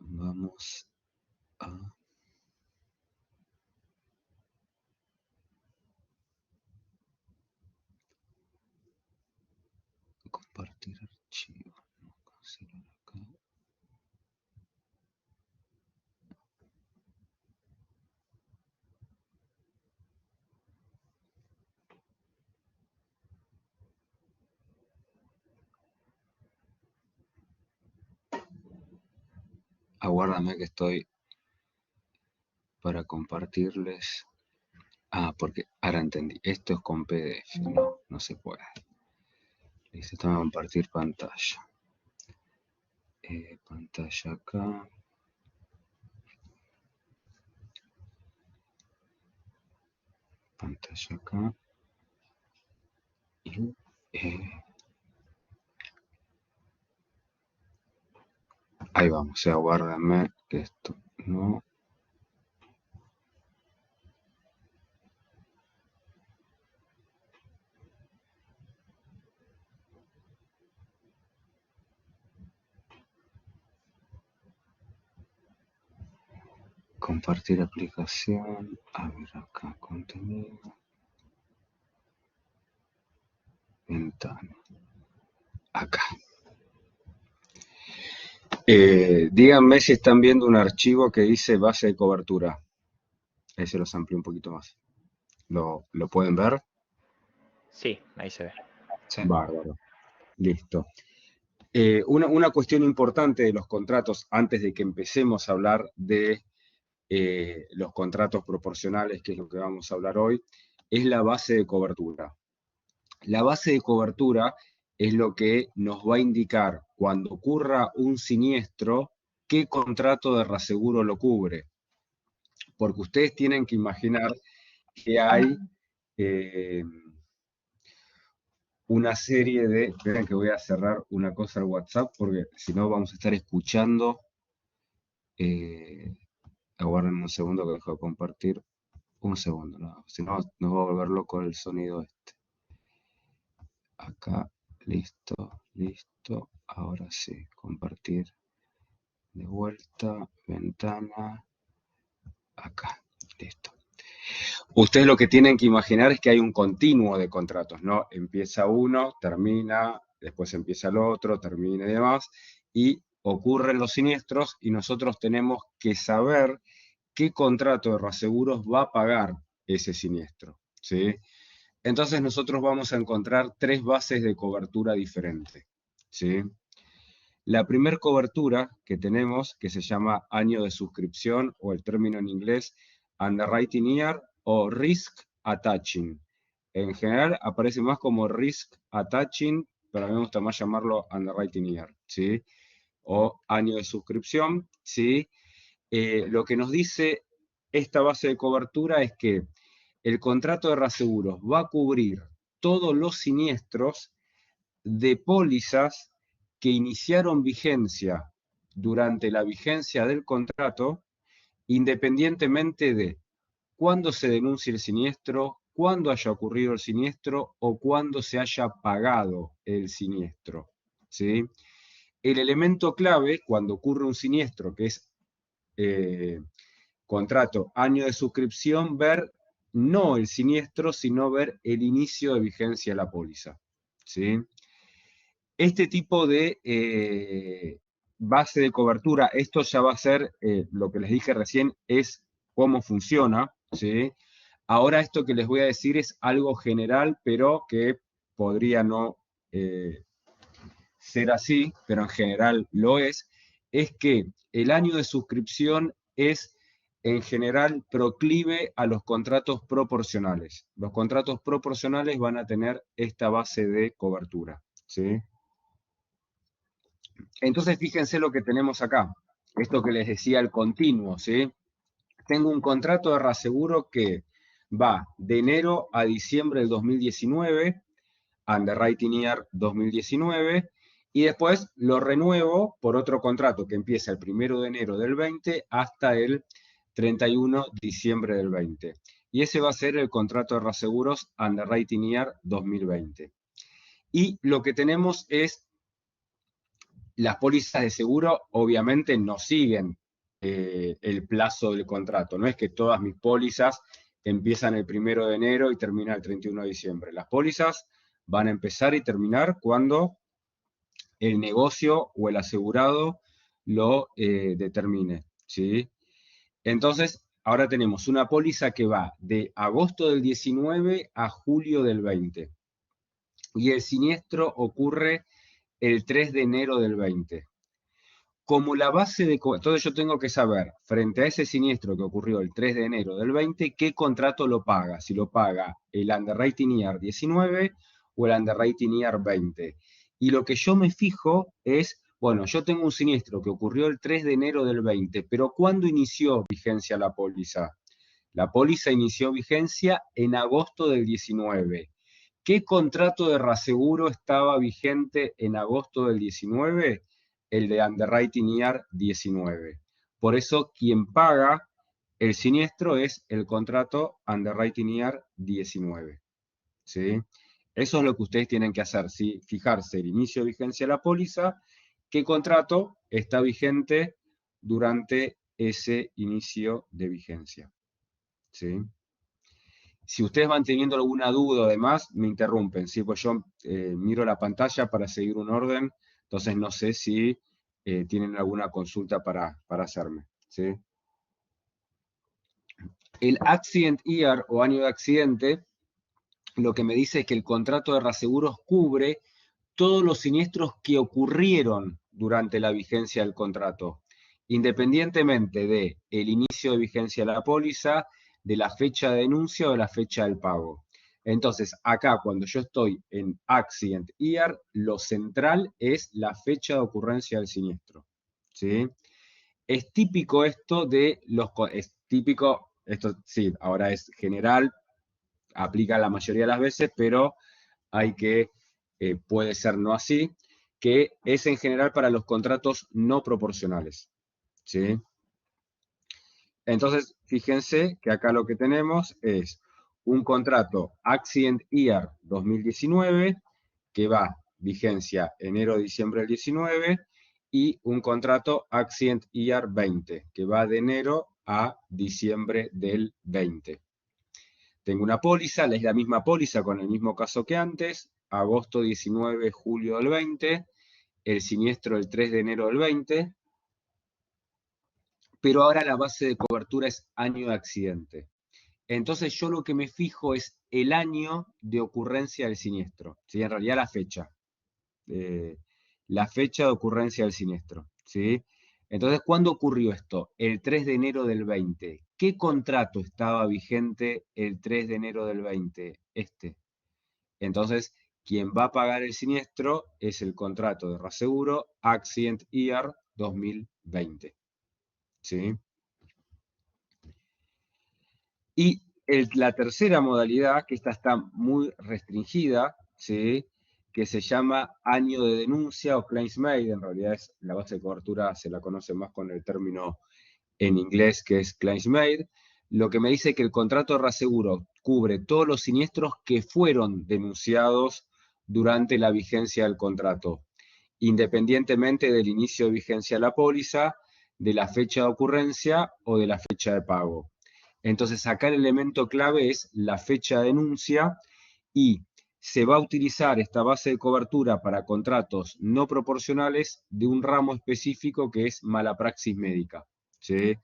Vamos a compartir archivo. Cancelar acá. Aguárdame que estoy para compartirles. Ah, porque ahora entendí. Esto es con PDF. No, no se puede. Listo, esto va a compartir pantalla. Pantalla acá. Pantalla acá. Y ahí vamos. Aguárdenme que esto no. Compartir aplicación. A ver acá, contenido. Ventana. Acá. Díganme si están viendo un archivo que dice base de cobertura. Ahí se los amplío un poquito más. ¿Lo pueden ver? Sí, ahí se ve. Sí. Bárbaro. Listo. Una cuestión importante de los contratos, antes de que empecemos a hablar de los contratos proporcionales, que es lo que vamos a hablar hoy, es la base de cobertura. La base de cobertura es lo que nos va a indicar cuando ocurra un siniestro, qué contrato de reaseguro lo cubre. Porque ustedes tienen que imaginar que hay una serie de... Esperen que voy a cerrar una cosa al WhatsApp, porque si no vamos a estar escuchando. Aguarden un segundo que dejo de compartir. Un segundo, no, si no nos va a volver loco el sonido este. Acá, listo, listo. Ahora sí, compartir de vuelta, ventana, acá, listo. Ustedes lo que tienen que imaginar es que hay un continuo de contratos, ¿no? Empieza uno, termina, después empieza el otro, termina y demás, y ocurren los siniestros y nosotros tenemos que saber qué contrato de reaseguros va a pagar ese siniestro, ¿sí? Entonces nosotros vamos a encontrar tres bases de cobertura diferentes, ¿sí? La primera cobertura que tenemos, que se llama año de suscripción, o el término en inglés, underwriting year o risk attaching. En general aparece más como risk attaching, pero a mí me gusta más llamarlo underwriting year, ¿sí? O año de suscripción, ¿sí? Lo que nos dice esta base de cobertura es que el contrato de reaseguros va a cubrir todos los siniestros de pólizas que iniciaron vigencia durante la vigencia del contrato, independientemente de cuándo se denuncie el siniestro, cuándo haya ocurrido el siniestro o cuándo se haya pagado el siniestro, ¿sí? El elemento clave cuando ocurre un siniestro, que es contrato, año de suscripción, ver no el siniestro, sino ver el inicio de vigencia de la póliza, ¿sí? Este tipo de base de cobertura, esto ya va a ser, lo que les dije recién, es cómo funciona, ¿sí? Ahora esto que les voy a decir es algo general, pero que podría no ser así, pero en general lo es que el año de suscripción es en general proclive a los contratos proporcionales. Los contratos proporcionales van a tener esta base de cobertura, ¿sí? Entonces, fíjense lo que tenemos acá. Esto que les decía, el continuo, ¿sí? Tengo un contrato de reaseguro que va de enero a diciembre del 2019, underwriting year 2019, y después lo renuevo por otro contrato que empieza el 1 de enero del 20 hasta el 31 de diciembre del 20. Y ese va a ser el contrato de reaseguros underwriting year 2020. Y lo que tenemos es las pólizas de seguro obviamente no siguen el plazo del contrato. No es que todas mis pólizas empiezan el 1 de enero y terminan el 31 de diciembre. Las pólizas van a empezar y terminar cuando el negocio o el asegurado lo determine, ¿sí? Entonces, ahora tenemos una póliza que va de agosto del 19 a julio del 20 y el siniestro ocurre el 3 de enero del 20. Como la base de... Entonces yo tengo que saber, frente a ese siniestro que ocurrió el 3 de enero del 20, qué contrato lo paga. Si lo paga el Underwriting Year 19 o el Underwriting Year 20. Y lo que yo me fijo es, bueno, yo tengo un siniestro que ocurrió el 3 de enero del 20, pero ¿cuándo inició vigencia la póliza? La póliza inició vigencia en agosto del 19. ¿Qué contrato de reaseguro estaba vigente en agosto del 19? El de Underwriting Year 19. Por eso quien paga el siniestro es el contrato Underwriting Year 19. ¿Sí? Eso es lo que ustedes tienen que hacer, ¿sí? Fijarse el inicio de vigencia de la póliza, qué contrato está vigente durante ese inicio de vigencia. ¿Sí? Si ustedes van teniendo alguna duda o demás, me interrumpen, ¿sí? Pues yo miro la pantalla para seguir un orden, entonces no sé si tienen alguna consulta para hacerme, ¿sí? El Accident Year o año de accidente, lo que me dice es que el contrato de reaseguros cubre todos los siniestros que ocurrieron durante la vigencia del contrato, independientemente de el inicio de vigencia de la póliza, de la fecha de denuncia o de la fecha del pago. Entonces, acá cuando yo estoy en Accident Year, lo central es la fecha de ocurrencia del siniestro. ¿Sí? Es típico esto de los... Es típico, esto sí, ahora es general, aplica la mayoría de las veces, pero hay que, puede ser no así, que es en general para los contratos no proporcionales. ¿Sí? Entonces, fíjense que acá lo que tenemos es un contrato Accident Year 2019 que va vigencia enero-diciembre del 19 y un contrato Accident Year 20 que va de enero a diciembre del 20. Tengo una póliza, es la misma póliza con el mismo caso que antes, agosto 19, julio del 20, el siniestro el 3 de enero del 20, pero ahora la base de cobertura es año de accidente. Entonces yo lo que me fijo es el año de ocurrencia del siniestro, ¿sí? En realidad la fecha de ocurrencia del siniestro, ¿sí? Entonces, ¿cuándo ocurrió esto? El 3 de enero del 20. ¿Qué contrato estaba vigente el 3 de enero del 20? Entonces, quien va a pagar el siniestro es el contrato de reaseguro Accident Year 2020. ¿Sí? Y la tercera modalidad, que esta está muy restringida, ¿sí? Que se llama año de denuncia o claims made, en realidad es la base de cobertura, se la conoce más con el término en inglés que es claims made, lo que me dice que el contrato de reaseguro cubre todos los siniestros que fueron denunciados durante la vigencia del contrato, independientemente del inicio de vigencia de la póliza, de la fecha de ocurrencia o de la fecha de pago. Entonces acá el elemento clave es la fecha de denuncia y se va a utilizar esta base de cobertura para contratos no proporcionales de un ramo específico que es mala praxis médica. ¿Sí?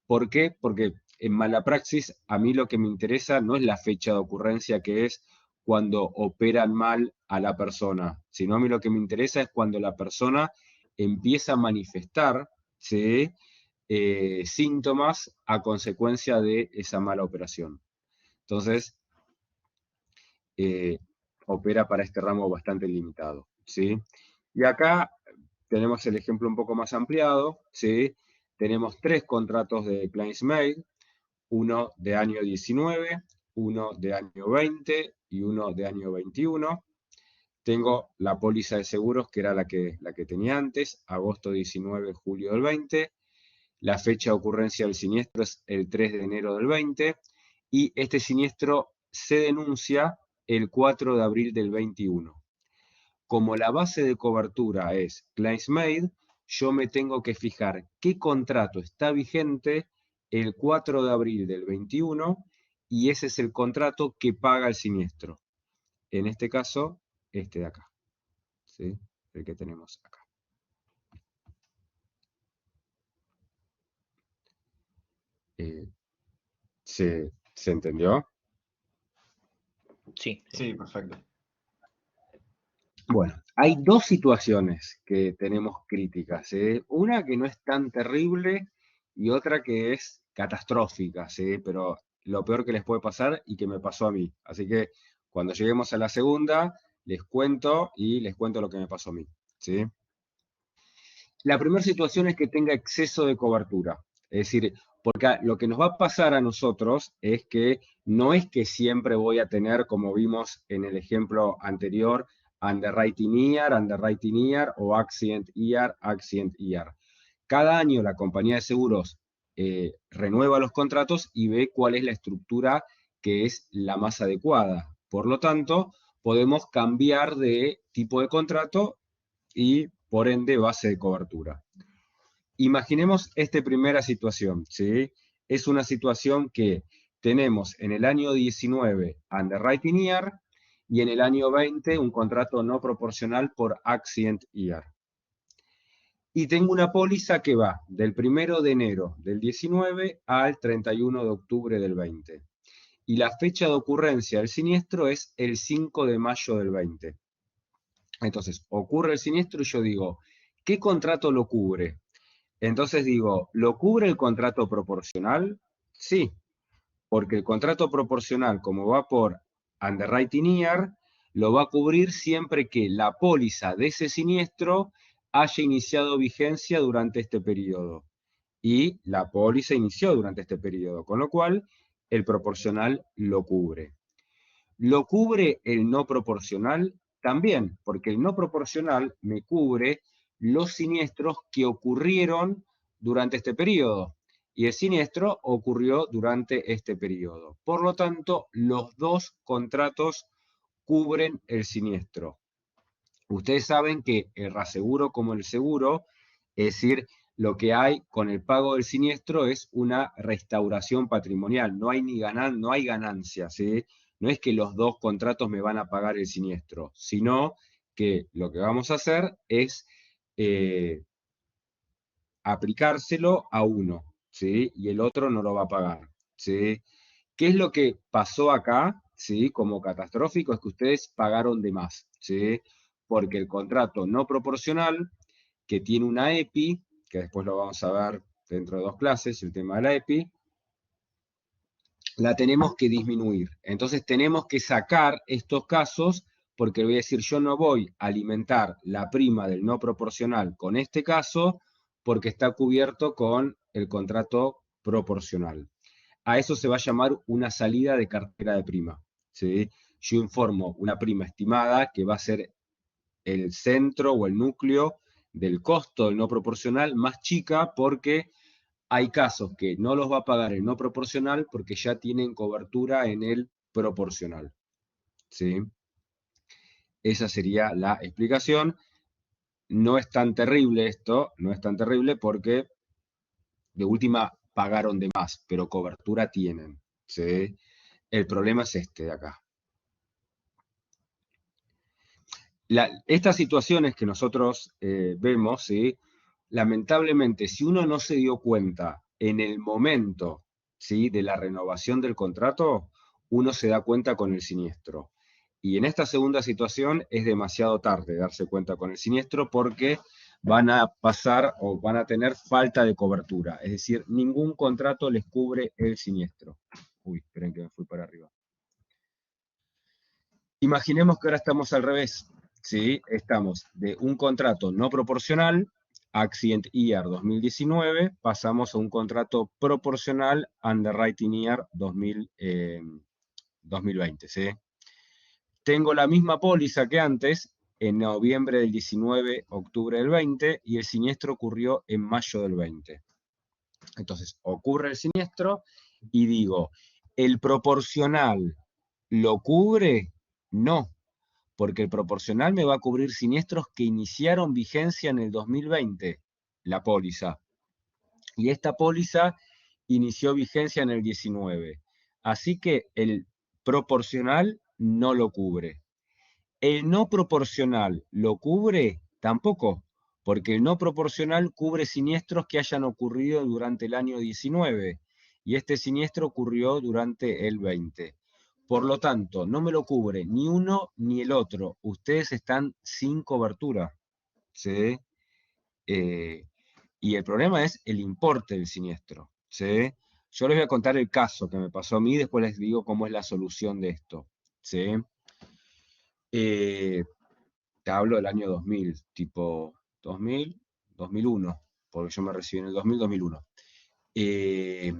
¿Por qué? Porque en mala praxis a mí lo que me interesa no es la fecha de ocurrencia que es cuando operan mal a la persona, sino a mí lo que me interesa es cuando la persona empieza a manifestar, ¿sí? Síntomas a consecuencia de esa mala operación. Entonces, eh, opera para este ramo bastante limitado, ¿sí? Y acá tenemos el ejemplo un poco más ampliado, ¿sí? Tenemos 3 contratos de claims made, uno de año 19, uno de año 20 y uno de año 21. Tengo la póliza de seguros, que era la que tenía antes, agosto 19, julio del 20. La fecha de ocurrencia del siniestro es el 3 de enero del 20. Y este siniestro se denuncia el 4 de abril del 21. como la base de cobertura es claims made, yo me tengo que fijar qué contrato está vigente el 4 de abril del 21 y ese es el contrato que paga el siniestro. En este caso, este de acá, ¿sí? El que tenemos acá. ¿Se entendió? Sí, sí. Sí, perfecto. Bueno, hay dos situaciones que tenemos críticas, ¿sí? Una que no es tan terrible y otra que es catastrófica, ¿sí? Pero lo peor que les puede pasar y que me pasó a mí. Así que cuando lleguemos a la segunda, les cuento y les cuento lo que me pasó a mí, ¿sí? La primera situación es que tenga exceso de cobertura. Es decir, porque lo que nos va a pasar a nosotros es que no es que siempre voy a tener, como vimos en el ejemplo anterior, underwriting year o accident year. Cada año la compañía de seguros renueva los contratos y ve cuál es la estructura que es la más adecuada. Por lo tanto, podemos cambiar de tipo de contrato y por ende base de cobertura. Imaginemos esta primera situación, ¿sí? Es una situación que tenemos en el año 19 underwriting year y en el año 20 un contrato no proporcional por accident year. Y tengo una póliza que va del 1 de enero del 19 al 31 de octubre del 20. Y la fecha de ocurrencia del siniestro es el 5 de mayo del 20. Entonces, ocurre el siniestro y yo digo, ¿qué contrato lo cubre? Entonces digo, ¿lo cubre el contrato proporcional? Sí, porque el contrato proporcional, como va por underwriting year, lo va a cubrir siempre que la póliza de ese siniestro haya iniciado vigencia durante este periodo. Y la póliza inició durante este periodo, con lo cual el proporcional lo cubre. ¿Lo cubre el no proporcional? También, porque el no proporcional me cubre los siniestros que ocurrieron durante este periodo. Y el siniestro ocurrió durante este periodo. Por lo tanto, los dos contratos cubren el siniestro. Ustedes saben que el reaseguro como el seguro, es decir, lo que hay con el pago del siniestro es una restauración patrimonial, no hay no hay ganancia, ¿sí? No es que los dos contratos me van a pagar el siniestro, sino que lo que vamos a hacer es aplicárselo a uno, ¿sí? Y el otro no lo va a pagar, ¿sí? ¿Qué es lo que pasó acá, ¿sí? Como catastrófico, es que ustedes pagaron de más, ¿sí? Porque el contrato no proporcional, que tiene una EPI, que después lo vamos a ver dentro de 2 clases, el tema de la EPI, la tenemos que disminuir. Entonces tenemos que sacar estos casos, porque voy a decir, yo no voy a alimentar la prima del no proporcional con este caso, porque está cubierto con el contrato proporcional. A eso se va a llamar una salida de cartera de prima, ¿sí? Yo informo una prima estimada que va a ser el centro o el núcleo del costo del no proporcional más chica porque hay casos que no los va a pagar el no proporcional porque ya tienen cobertura en el proporcional, ¿sí? Esa sería la explicación. No es tan terrible esto, no es tan terrible porque de última pagaron de más, pero cobertura tienen, ¿sí? El problema es este de acá. Estas situaciones que nosotros vemos, ¿sí? Lamentablemente, si uno no se dio cuenta en el momento, ¿sí? de la renovación del contrato, uno se da cuenta con el siniestro. Y en esta segunda situación es demasiado tarde darse cuenta con el siniestro porque van a pasar o van a tener falta de cobertura. Es decir, ningún contrato les cubre el siniestro. Uy, esperen que me fui para arriba. Imaginemos que ahora estamos al revés, ¿sí? Estamos de un contrato no proporcional, Accident Year 2019, pasamos a un contrato proporcional, Underwriting Year 2020, ¿sí? Tengo la misma póliza que antes, en noviembre del 19, octubre del 20, y el siniestro ocurrió en mayo del 20. Entonces, ocurre el siniestro y digo, ¿el proporcional lo cubre? No, porque el proporcional me va a cubrir siniestros que iniciaron vigencia en el 2020, la póliza. Y esta póliza inició vigencia en el 19. Así que el proporcional no lo cubre. El no proporcional lo cubre tampoco, porque el no proporcional cubre siniestros que hayan ocurrido durante el año 19 y este siniestro ocurrió durante el 20. Por lo tanto, no me lo cubre ni uno ni el otro. Ustedes están sin cobertura. ¿Sí? Eh, y el problema es el importe del siniestro. ¿Sí? Yo les voy a contar el caso que me pasó a mí, después les digo cómo es la solución de esto. ¿Sí? Eh, Te hablo del año 2000, tipo 2000, 2001, porque yo me recibí en el 2000, 2001. Eh,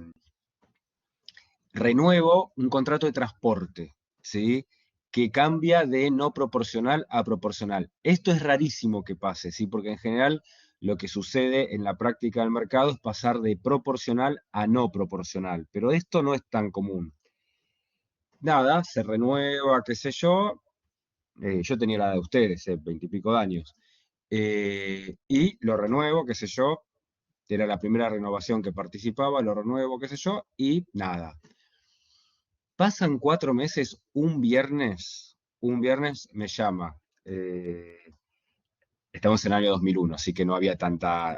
Renuevo un contrato de transporte, ¿sí? Que cambia de no proporcional a proporcional. Esto es rarísimo que pase, ¿sí? Porque en general lo que sucede en la práctica del mercado es pasar de proporcional a no proporcional, pero esto no es tan común. Nada, se renueva, qué sé yo. Yo tenía la edad de ustedes, 20 y pico de años. Y lo renuevo, qué sé yo, era la primera renovación que participaba, lo renuevo, qué sé yo, y nada. Pasan 4 meses, un viernes me llama, estamos en el año 2001, así que no había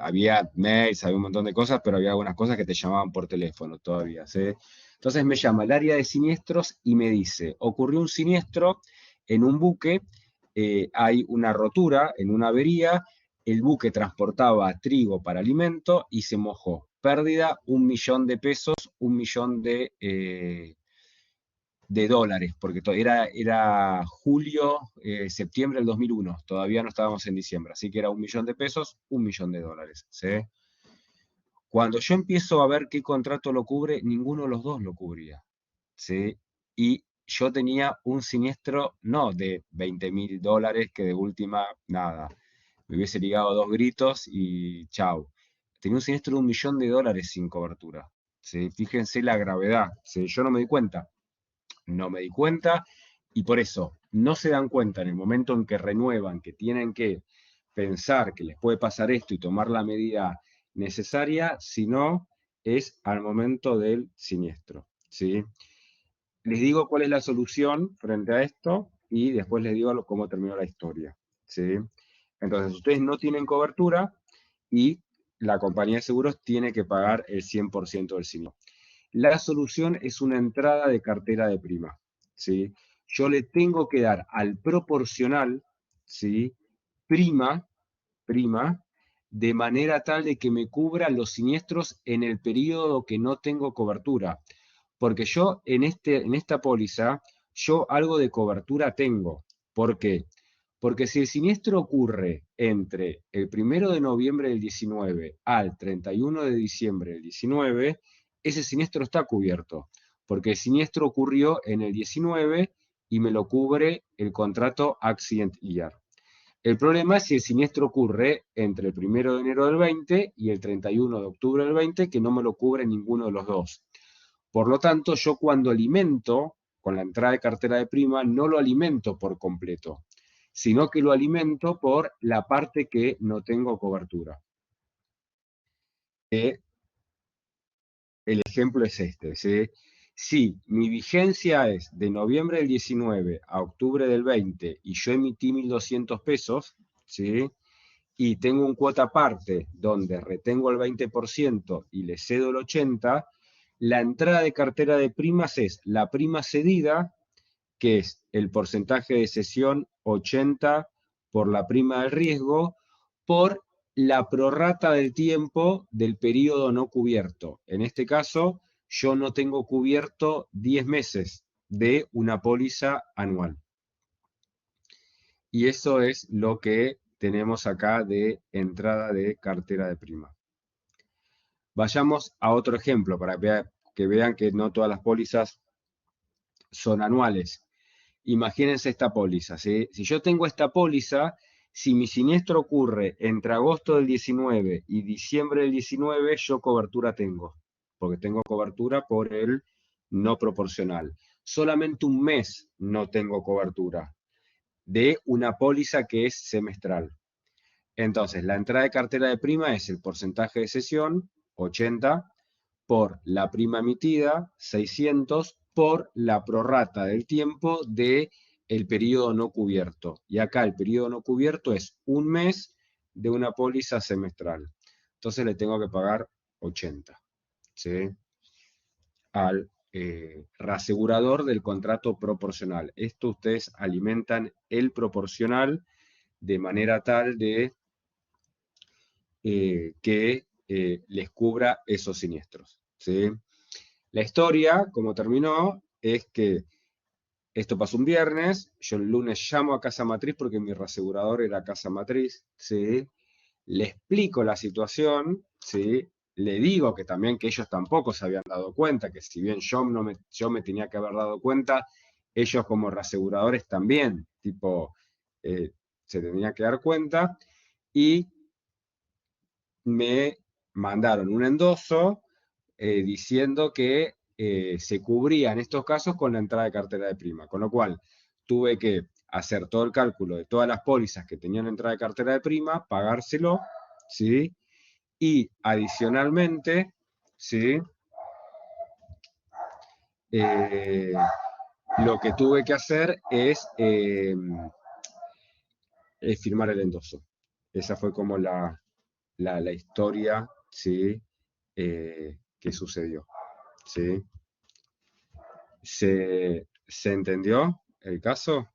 había mails, había un montón de cosas, pero había algunas cosas que te llamaban por teléfono todavía, ¿sí? Entonces me llama el área de siniestros y me dice, ocurrió un siniestro en un buque, hay una rotura en una avería, el buque transportaba trigo para alimento y se mojó. Pérdida, 1.000.000 de pesos, 1.000.000 de dólares, porque era julio, septiembre del 2001, todavía no estábamos en diciembre, así que era 1.000.000 de pesos, 1.000.000 de dólares. ¿Sí? Cuando yo empiezo a ver qué contrato lo cubre, ninguno de los dos lo cubría. ¿Sí? Y yo tenía un siniestro, no de 20.000 dólares, que de última, nada, me hubiese ligado 2 gritos y chau. Tenía un siniestro de 1.000.000 de dólares sin cobertura. ¿Sí? Fíjense la gravedad. ¿Sí? Yo no me di cuenta. No me di cuenta y por eso no se dan cuenta en el momento en que renuevan, que tienen que pensar que les puede pasar esto y tomar la medida necesaria, sino es al momento del siniestro. ¿Sí? Les digo cuál es la solución frente a esto y después les digo cómo terminó la historia. ¿Sí? Entonces, ustedes no tienen cobertura y la compañía de seguros tiene que pagar el 100% del siniestro. La solución es una entrada de cartera de prima. ¿Sí? Yo le tengo que dar al proporcional, ¿sí? prima, prima, de manera tal de que me cubra los siniestros en el periodo que no tengo cobertura. Porque yo en esta póliza, yo algo de cobertura tengo. ¿Por qué? Porque si el siniestro ocurre entre el 1 de noviembre del 19 al 31 de diciembre del 19, ese siniestro está cubierto, porque el siniestro ocurrió en el 19 y me lo cubre el contrato Accident Year. El problema es si el siniestro ocurre entre el 1 de enero del 20 y el 31 de octubre del 20, que no me lo cubre ninguno de los dos. Por lo tanto, yo cuando alimento con la entrada de cartera de prima, no lo alimento por completo, sino que lo alimento por la parte que no tengo cobertura. El ejemplo es este. ¿Sí? Si mi vigencia es de noviembre del 19 a octubre del 20 y yo emití 1.200 pesos, ¿sí? Y tengo un cuota aparte donde retengo el 20% y le cedo el 80%, la entrada de cartera de primas es la prima cedida, que es el porcentaje de cesión 80 por la prima del riesgo, por la prorrata del tiempo del periodo no cubierto. En este caso, yo no tengo cubierto 10 meses de una póliza anual. Y eso es lo que tenemos acá de entrada de cartera de prima. Vayamos a otro ejemplo para que vean que no todas las pólizas son anuales. Imagínense esta póliza, ¿sí? Si yo tengo esta póliza, si mi siniestro ocurre entre agosto del 19 y diciembre del 19, yo cobertura tengo, porque tengo cobertura por el no proporcional. Solamente un mes no tengo cobertura. de una póliza que es semestral. Entonces, la entrada de cartera de prima es el porcentaje de cesión, 80, por la prima emitida, 600, por la prorrata del tiempo de el periodo no cubierto. Y acá el periodo no cubierto es un mes de una póliza semestral. Entonces le tengo que pagar 80, ¿sí? Al reasegurador del contrato proporcional. Esto ustedes alimentan el proporcional de manera tal de que les cubra esos siniestros, ¿sí? La historia, como terminó, es que esto pasó un viernes, yo el lunes llamo a Casa Matriz porque mi reasegurador era Casa Matriz, ¿sí? Le explico la situación, ¿sí? Le digo que también que ellos tampoco se habían dado cuenta, que si bien yo me tenía que haber dado cuenta, ellos como reaseguradores también, tipo, se tenían que dar cuenta, y me mandaron un endoso diciendo que se cubría en estos casos con la entrada de cartera de prima, con lo cual tuve que hacer todo el cálculo de todas las pólizas que tenían entrada de cartera de prima, pagárselo, ¿sí? Y adicionalmente, ¿sí? Eh, lo que tuve que hacer es firmar el endoso. Esa fue como la historia, ¿sí? Que sucedió, ¿sí? ¿Se entendió el caso?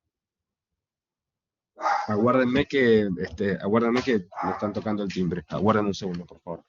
Aguárdenme que me están tocando el timbre. Aguarden un segundo, por favor.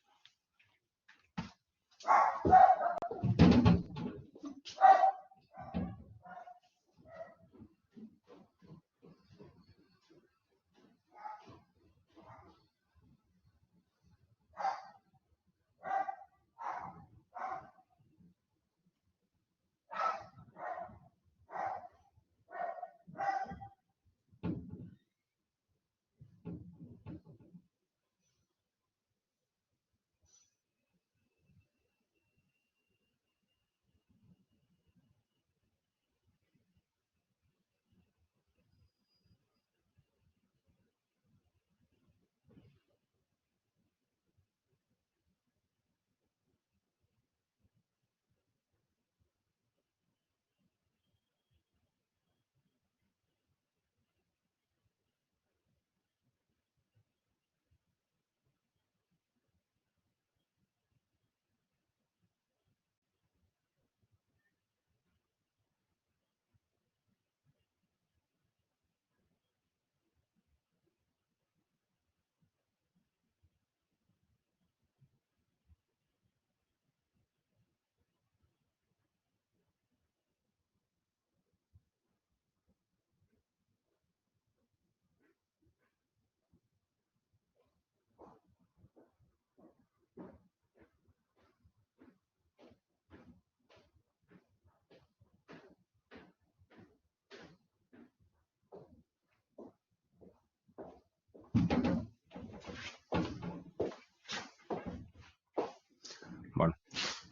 Bueno,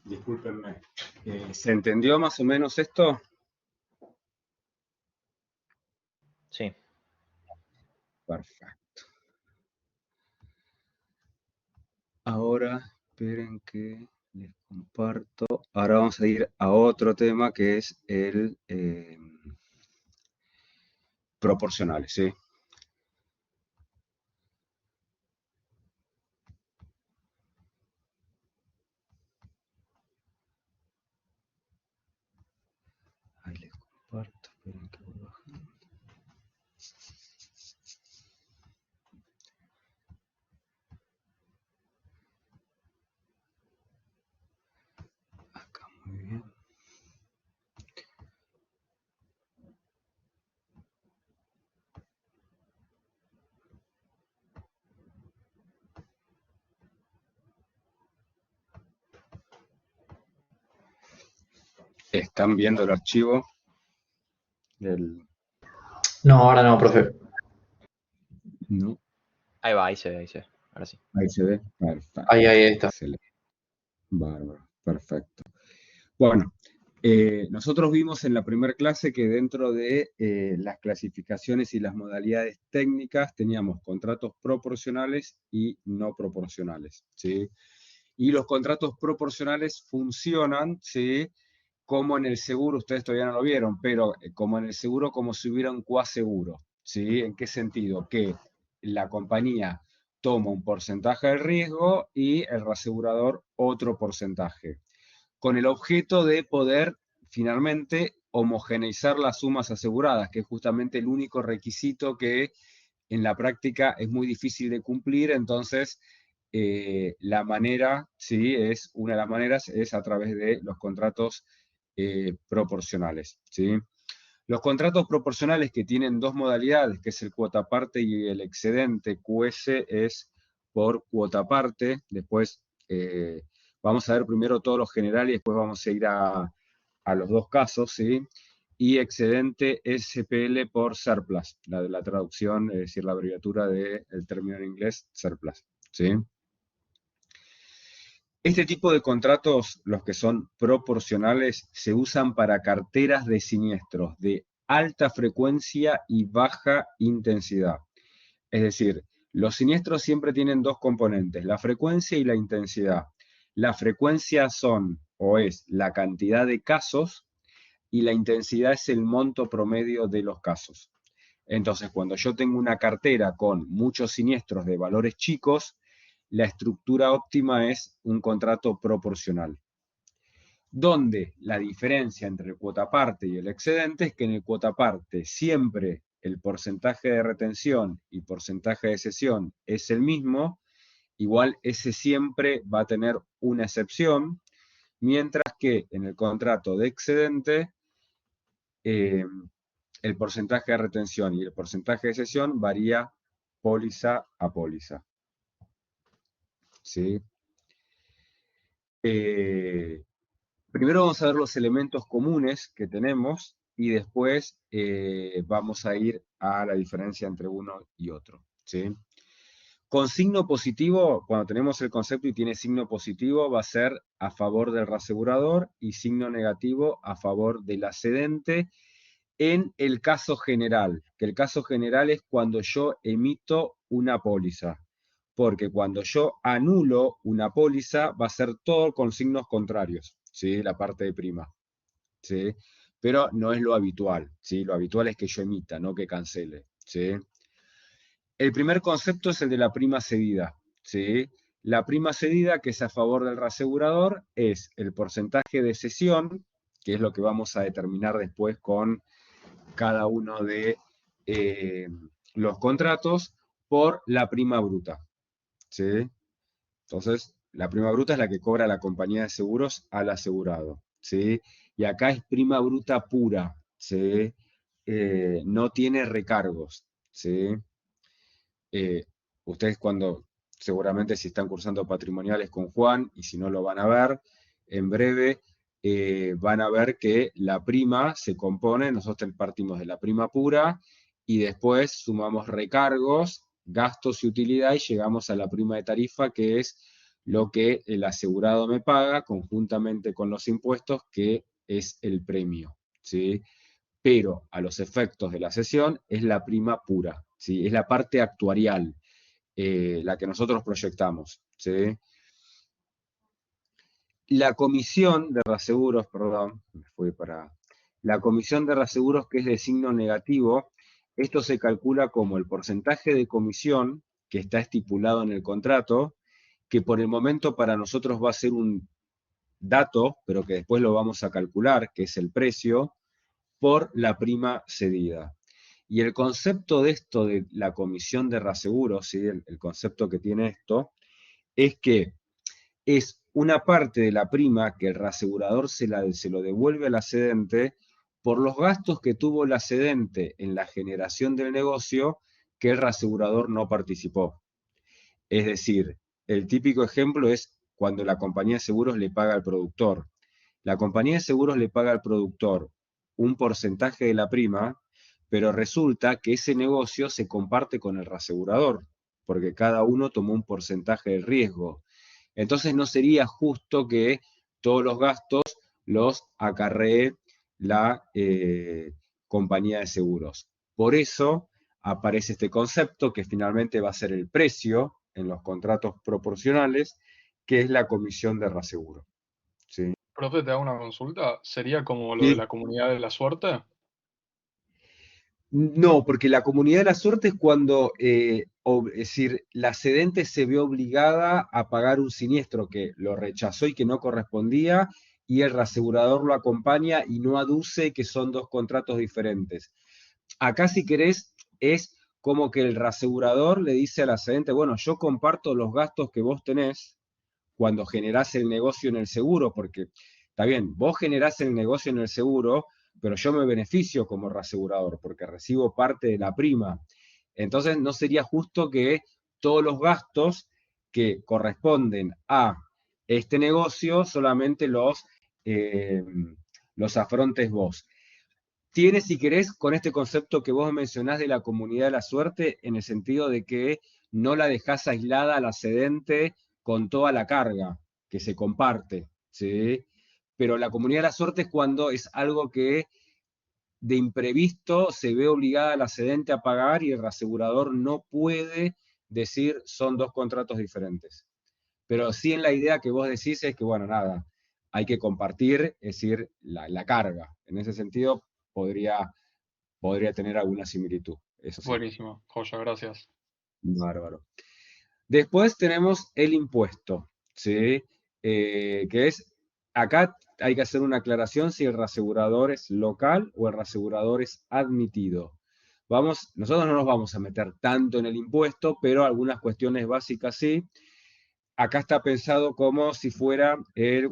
discúlpenme. ¿Se entendió más o menos esto? Sí. Perfecto. Ahora, esperen que les comparto. Ahora vamos a ir a otro tema que es el proporcional, ¿sí? Ahí les comparto, esperen que voy bajando. Acá, muy bien. ¿Están viendo el archivo del...? No, ahora no, profe. No, Ahí va, ahí se ve, ahí se ve. Ahora sí. ahí se ve. Perfecto. Ahí está. Excelente. Bárbaro. Perfecto. Bueno, Nosotros vimos en la primera clase que dentro de las clasificaciones y las modalidades técnicas teníamos contratos proporcionales y no proporcionales, ¿sí? Y los contratos proporcionales funcionan, ¿sí? Como en el seguro, ustedes todavía no lo vieron, pero como en el seguro, como si hubiera un coaseguro, ¿sí? ¿En qué sentido? Que la compañía toma un porcentaje del riesgo y el reasegurador otro porcentaje, con el objeto de poder finalmente homogeneizar las sumas aseguradas, que es justamente el único requisito que en la práctica es muy difícil de cumplir. Entonces la manera, sí, es una de las maneras es a través de los contratos proporcionales, ¿sí? Los contratos proporcionales que tienen dos modalidades, que es el cuota parte y el excedente, QS es por cuota parte. Después vamos a ver primero todos los generales y después vamos a ir a los dos casos, ¿sí? Y excedente SPL por surplus, la traducción, es decir, la abreviatura del término en inglés, surplus, ¿sí? Este tipo de contratos, los que son proporcionales, se usan para carteras de siniestros de alta frecuencia y baja intensidad. Es decir, los siniestros siempre tienen dos componentes, la frecuencia y la intensidad. La frecuencia son o es la cantidad de casos y la intensidad es el monto promedio de los casos. Entonces, cuando yo tengo una cartera con muchos siniestros de valores chicos, la estructura óptima es un contrato proporcional, donde la diferencia entre el cuota parte y el excedente es que en el cuota parte siempre el porcentaje de retención y porcentaje de cesión es el mismo, igual ese siempre va a tener una excepción, mientras que en el contrato de excedente el porcentaje de retención y el porcentaje de cesión varía póliza a póliza, ¿sí? Primero vamos a ver los elementos comunes que tenemos y después vamos a ir a la diferencia entre uno y otro, ¿sí? Con signo positivo, cuando tenemos el concepto y tiene signo positivo, va a ser a favor del reasegurador y signo negativo a favor del accedente en el caso general, que el caso general es cuando yo emito una póliza, porque cuando yo anulo una póliza va a ser todo con signos contrarios, ¿sí? La parte de prima, ¿sí? Pero no es lo habitual, ¿sí? Lo habitual es que yo emita, no que cancele, ¿sí? El primer concepto es el de la prima cedida, ¿sí? La prima cedida, que es a favor del reasegurador, es el porcentaje de cesión, que es lo que vamos a determinar después con cada uno de los contratos, por la prima bruta, ¿sí? Entonces, la prima bruta es la que cobra la compañía de seguros al asegurado, ¿sí? Y acá es prima bruta pura, ¿sí? No tiene recargos, ¿sí? Ustedes cuando, seguramente si están cursando patrimoniales con Juan, y si no lo van a ver, en breve van a ver que la prima se compone, nosotros partimos de la prima pura, y después sumamos recargos, gastos y utilidad, y llegamos a la prima de tarifa, que es lo que el asegurado me paga conjuntamente con los impuestos, que es el premio, ¿sí? Pero a los efectos de la cesión es la prima pura, ¿sí? Es la parte actuarial, la que nosotros proyectamos, ¿sí? La comisión de reaseguros, perdón, me fui para... La comisión de reaseguros, que es de signo negativo, esto se calcula como el porcentaje de comisión que está estipulado en el contrato, que por el momento para nosotros va a ser un dato, pero que después lo vamos a calcular, que es el precio, por la prima cedida. Y el concepto de esto, de la comisión de reaseguros, ¿sí? El concepto que tiene esto, es que es una parte de la prima que el reasegurador se lo devuelve al accedente por los gastos que tuvo el accedente en la generación del negocio que el reasegurador no participó. Es decir, el típico ejemplo es cuando la compañía de seguros le paga al productor. La compañía de seguros le paga al productor un porcentaje de la prima, pero resulta que ese negocio se comparte con el reasegurador, porque cada uno tomó un porcentaje del riesgo. Entonces no sería justo que todos los gastos los acarree la compañía de seguros. Por eso aparece este concepto que finalmente va a ser el precio en los contratos proporcionales, que es la comisión de reaseguro. ¿Sí? Profe, te hago una consulta. ¿Sería como lo de Sí. la comunidad de la suerte? No, porque la comunidad de la suerte es cuando, es decir, la cedente se ve obligada a pagar un siniestro que lo rechazó y que no correspondía, y el reasegurador lo acompaña y no aduce que son dos contratos diferentes. Acá, si querés, es como que el reasegurador le dice a la cedente, bueno, yo comparto los gastos que vos tenés cuando generás el negocio en el seguro, porque está bien, vos generás el negocio en el seguro, pero yo me beneficio como reasegurador, porque recibo parte de la prima. Entonces, no sería justo que todos los gastos que corresponden a este negocio solamente los afrontes vos. Tiene, si querés, con este concepto que vos mencionás de la comunidad de la suerte, en el sentido de que no la dejás aislada a la cedente con toda la carga que se comparte, ¿sí? Pero la comunidad de la suerte es cuando es algo que de imprevisto se ve obligada a la cedente a pagar y el reasegurador no puede decir son dos contratos diferentes. Pero sí, en la idea que vos decís es que, bueno, nada, hay que compartir, es decir, la carga. En ese sentido, podría tener alguna similitud, eso sí. Buenísimo, joya, gracias. Bárbaro. Después tenemos el impuesto, ¿sí? Que es, acá hay que hacer una aclaración si el reasegurador es local o el reasegurador es admitido. Nosotros no nos vamos a meter tanto en el impuesto, pero algunas cuestiones básicas sí. Acá está pensado como si fuera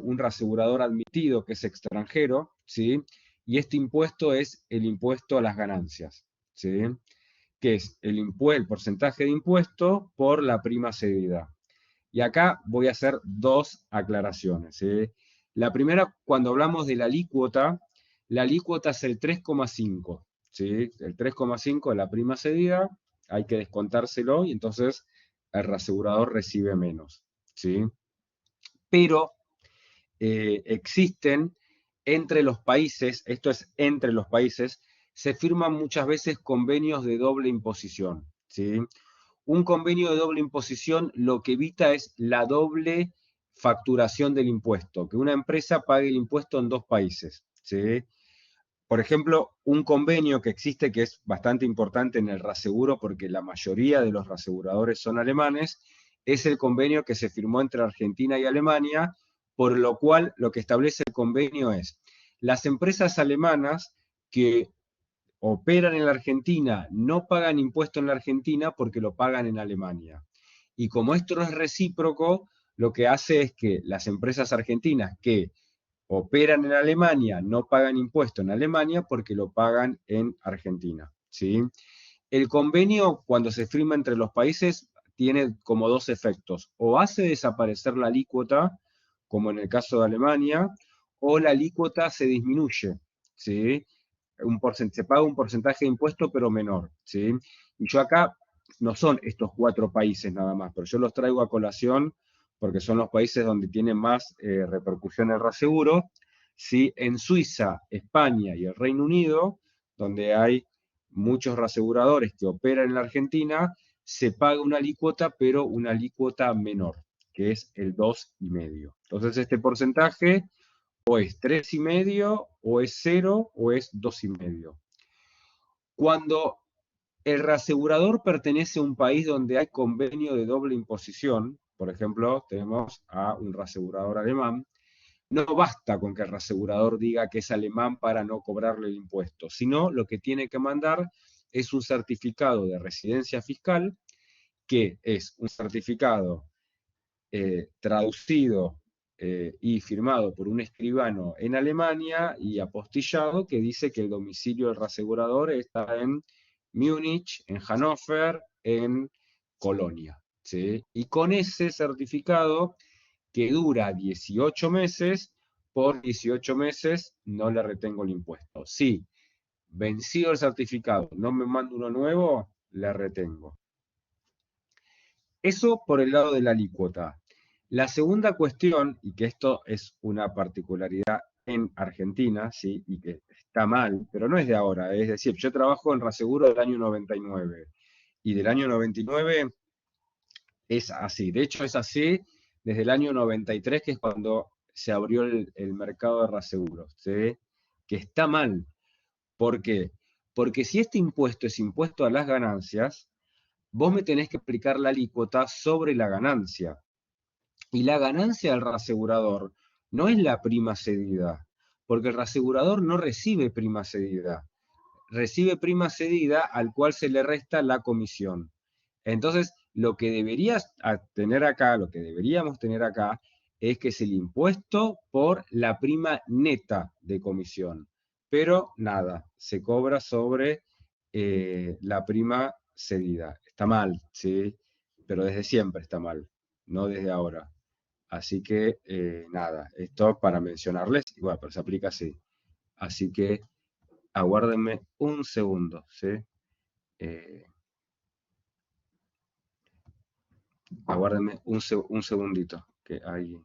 un reasegurador admitido, que es extranjero, ¿sí? Y este impuesto es el impuesto a las ganancias, ¿sí? Que es el porcentaje de impuesto por la prima cedida. Y acá voy a hacer dos aclaraciones, ¿sí? La primera, cuando hablamos de la alícuota es el 3,5, ¿sí? El 3,5 de la prima cedida, hay que descontárselo y entonces el reasegurador recibe menos, ¿sí? Pero existen entre los países, esto es entre los países, se firman muchas veces convenios de doble imposición, ¿sí? Un convenio de doble imposición lo que evita es la doble facturación del impuesto, que una empresa pague el impuesto en dos países, ¿sí? Por ejemplo, un convenio que existe que es bastante importante en el reaseguro porque la mayoría de los reaseguradores son alemanes, es el convenio que se firmó entre Argentina y Alemania, por lo cual lo que establece el convenio es las empresas alemanas que operan en la Argentina no pagan impuesto en la Argentina porque lo pagan en Alemania. Y como esto no es recíproco, lo que hace es que las empresas argentinas que operan en Alemania no pagan impuesto en Alemania porque lo pagan en Argentina, ¿sí? El convenio, cuando se firma entre los países, tiene como dos efectos. O hace desaparecer la alícuota, como en el caso de Alemania, o la alícuota se disminuye, ¿sí? Se paga un porcentaje de impuesto, pero menor, ¿sí? Y yo acá, no son estos cuatro países nada más, pero yo los traigo a colación porque son los países donde tiene más repercusión el reaseguro. ¿Sí? En Suiza, España y el Reino Unido, donde hay muchos reaseguradores que operan en la Argentina, se paga una alícuota, pero una alícuota menor, que es el 2,5. Entonces este porcentaje o es 3,5, o es 0, o es 2,5. Cuando el reasegurador pertenece a un país donde hay convenio de doble imposición, por ejemplo, tenemos a un reasegurador alemán, no basta con que el reasegurador diga que es alemán para no cobrarle el impuesto, sino lo que tiene que mandar es un certificado de residencia fiscal, que es un certificado traducido y firmado por un escribano en Alemania y apostillado que dice que el domicilio del reasegurador está en Múnich, en Hannover, en Colonia, ¿sí? Y con ese certificado que dura 18 meses, por 18 meses no le retengo el impuesto. Si vencido el certificado, no me mando uno nuevo, le retengo. Eso por el lado de la alícuota. La segunda cuestión, y que esto es una particularidad en Argentina, ¿sí? Y que está mal, pero no es de ahora. Es decir, yo trabajo en Raseguro del año 99 y del año 99 es así. De hecho, es así desde el año 93, que es cuando se abrió el mercado de reaseguros, ¿sí? Que está mal. ¿Por qué? Porque si este impuesto es impuesto a las ganancias, vos me tenés que aplicar la alícuota sobre la ganancia. Y la ganancia del reasegurador no es la prima cedida, porque el reasegurador no recibe prima cedida. Recibe prima cedida al cual se le resta la comisión. Entonces, lo que deberías tener acá, lo que deberíamos tener acá, es que es el impuesto por la prima neta de comisión. Pero nada, se cobra sobre la prima cedida. Está mal, ¿sí? Pero desde siempre está mal, no desde ahora. Así que, nada, esto para mencionarles, igual, pero se aplica así. Así que aguárdenme un segundo, ¿sí? Eh, aguárdenme un segundito, que hay...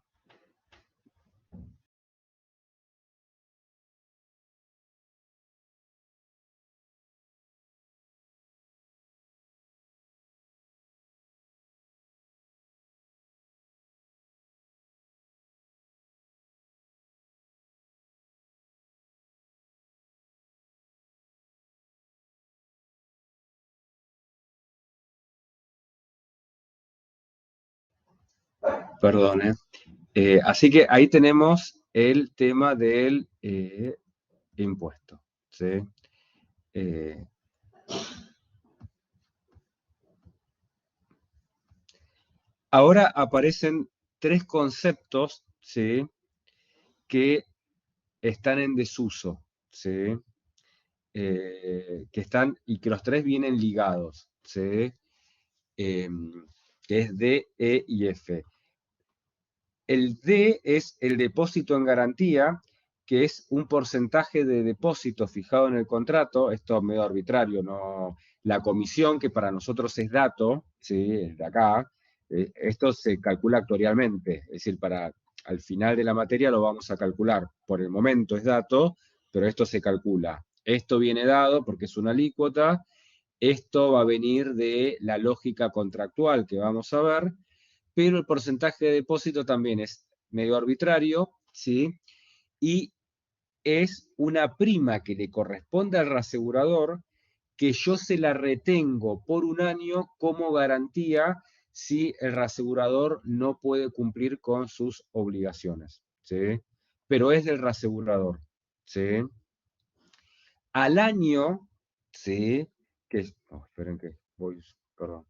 Perdone. Así que ahí tenemos el tema del impuesto, ¿sí? Eh, ahora aparecen tres conceptos, ¿sí? Que están en desuso, ¿sí? Que están y que los tres vienen ligados, ¿sí? Eh, que es D, E y F. El D es el depósito en garantía, que es un porcentaje de depósito fijado en el contrato, esto es medio arbitrario, no la comisión, que para nosotros es dato, ¿sí? Es de acá, esto se calcula actuarialmente, es decir, al final de la materia lo vamos a calcular. Por el momento es dato, pero esto se calcula. Esto viene dado porque es una alícuota, esto va a venir de la lógica contractual que vamos a ver, pero el porcentaje de depósito también es medio arbitrario, ¿sí? Y es una prima que le corresponde al reasegurador que yo se la retengo por un año como garantía si el reasegurador no puede cumplir con sus obligaciones, ¿sí? Pero es del reasegurador, ¿sí? Al año, ¿sí? Esperen que voy, perdón.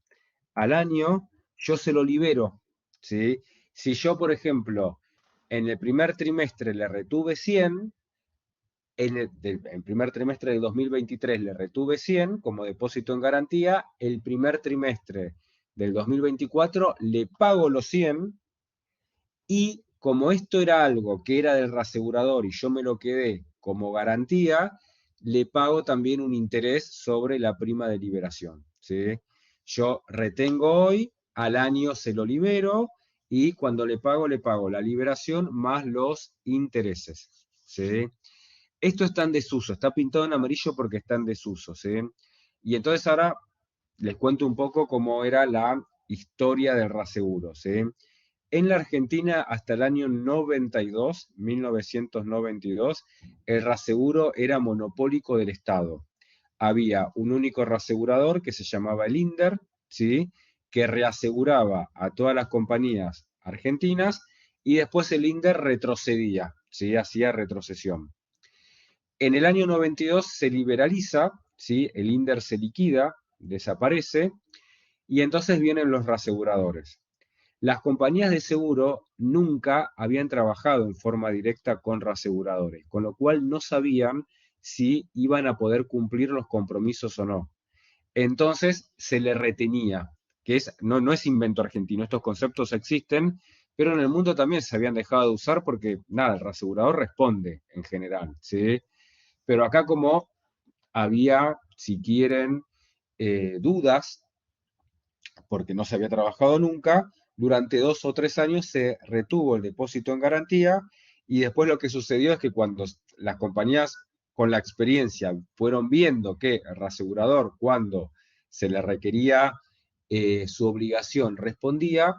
Al año yo se lo libero, ¿sí? Si yo, por ejemplo, en el primer trimestre le retuve 100, en el primer trimestre del 2023 le retuve 100 como depósito en garantía, el primer trimestre del 2024 le pago los 100 y como esto era algo que era del reasegurador y yo me lo quedé como garantía, le pago también un interés sobre la prima de liberación, ¿sí? Yo retengo hoy, al año se lo libero y cuando le pago la liberación más los intereses, ¿sí? Esto está en desuso, está pintado en amarillo porque está en desuso, ¿sí? Y entonces ahora les cuento un poco cómo era la historia del reaseguro, ¿sí? En la Argentina, hasta el año 92, 1992, el reaseguro era monopólico del Estado. Había un único reasegurador que se llamaba el INDER, ¿sí? Que reaseguraba a todas las compañías argentinas y después el INDER retrocedía, ¿sí? Hacía retrocesión. En el año 92 se liberaliza, ¿sí? El INDER se liquida, desaparece, y entonces vienen los reaseguradores. Las compañías de seguro nunca habían trabajado en forma directa con reaseguradores, con lo cual no sabían si iban a poder cumplir los compromisos o no. Entonces se le retenía, que no es invento argentino, estos conceptos existen, pero en el mundo también se habían dejado de usar porque, nada, el reasegurador responde en general, ¿sí? Pero acá como había, si quieren, dudas, porque no se había trabajado nunca, durante 2 o 3 años se retuvo el depósito en garantía Y después lo que sucedió es que cuando las compañías con la experiencia fueron viendo que el reasegurador, cuando se le requería su obligación, respondía,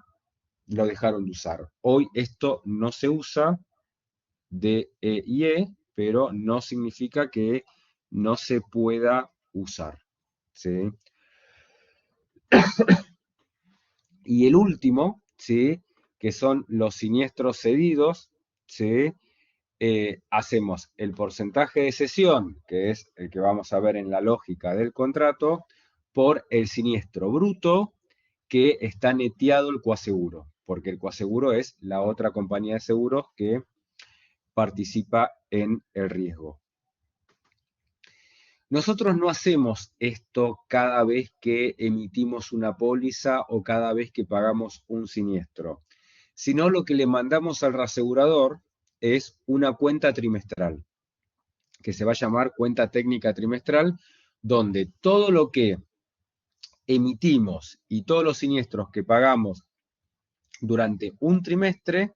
lo dejaron de usar. Hoy esto no se usa de E y E, pero no significa que no se pueda usar. ¿Sí? Y el último, ¿sí? Que son los siniestros cedidos, ¿sí? Hacemos el porcentaje de cesión, que es el que vamos a ver en la lógica del contrato, por el siniestro bruto que está neteado el coaseguro, porque el coaseguro es la otra compañía de seguros que participa en el riesgo. Nosotros no hacemos esto cada vez que emitimos una póliza o cada vez que pagamos un siniestro, sino lo que le mandamos al reasegurador es una cuenta trimestral, que se va a llamar cuenta técnica trimestral, donde todo lo que emitimos y todos los siniestros que pagamos durante un trimestre,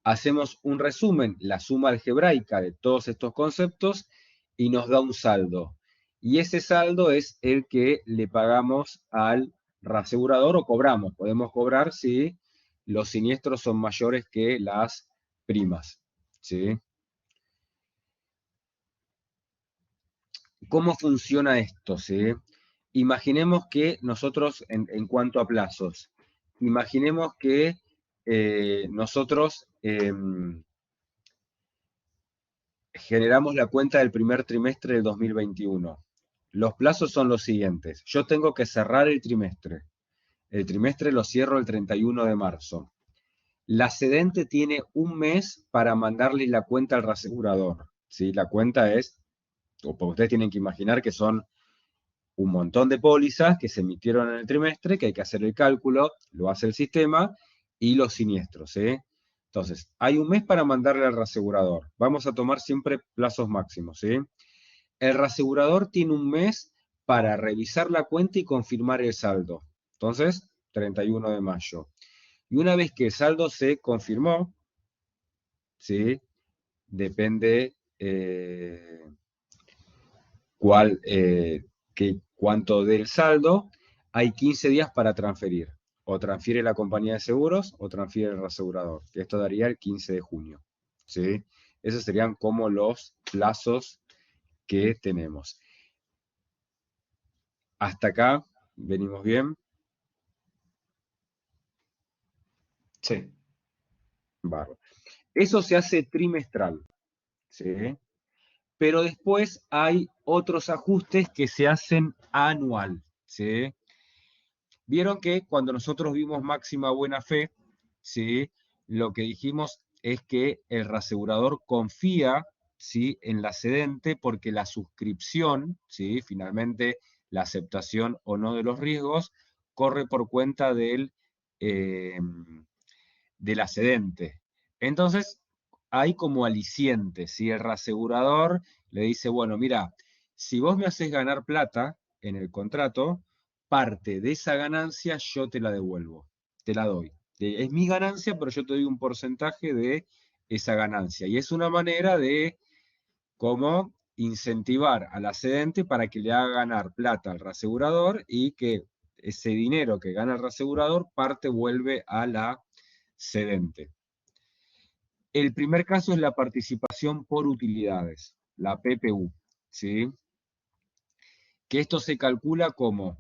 hacemos un resumen, la suma algebraica de todos estos conceptos y nos da un saldo. Y ese saldo es el que le pagamos al reasegurador o cobramos. Podemos cobrar si los siniestros son mayores que las primas. ¿Sí? ¿Cómo funciona esto? ¿Sí? Imaginemos que nosotros, en cuanto a plazos, imaginemos que nosotros generamos la cuenta del primer trimestre del 2021. Los plazos son los siguientes. Yo tengo que cerrar el trimestre. El trimestre lo cierro el 31 de marzo. La cedente tiene un mes para mandarle la cuenta al reasegurador. ¿Sí? La cuenta es, o ustedes tienen que imaginar que son un montón de pólizas que se emitieron en el trimestre, que hay que hacer el cálculo, lo hace el sistema, y los siniestros. Entonces, hay un mes para mandarle al reasegurador. Vamos a tomar siempre plazos máximos. El reasegurador tiene un mes para revisar la cuenta y confirmar el saldo. Entonces, 31 de mayo. Y una vez que el saldo se confirmó, ¿sí? Depende cuánto del saldo, hay 15 días para transferir. O transfiere la compañía de seguros o transfiere el reasegurador. Que esto daría el 15 de junio. ¿Sí? Esos serían como los plazos que tenemos. Hasta acá, ¿venimos bien? Sí. Bárbaro. Eso se hace trimestral. ¿Sí? Pero después hay otros ajustes que se hacen anual. ¿Sí? Vieron que cuando nosotros vimos máxima buena fe, ¿sí? Lo que dijimos es que el reasegurador confía, ¿sí? En la cedente porque la suscripción, ¿sí? Finalmente la aceptación o no de los riesgos, corre por cuenta de la cedente. Entonces, hay como aliciente, ¿sí? El reasegurador le dice, bueno, mira, si vos me haces ganar plata en el contrato, parte de esa ganancia yo te la devuelvo, te la doy. Es mi ganancia, pero yo te doy un porcentaje de esa ganancia. Y es una manera de cómo incentivar a la cedente para que le haga ganar plata al reasegurador y que ese dinero que gana el reasegurador parte vuelve a la cedente. El primer caso es la participación por utilidades, la PPU, ¿sí? Que esto se calcula como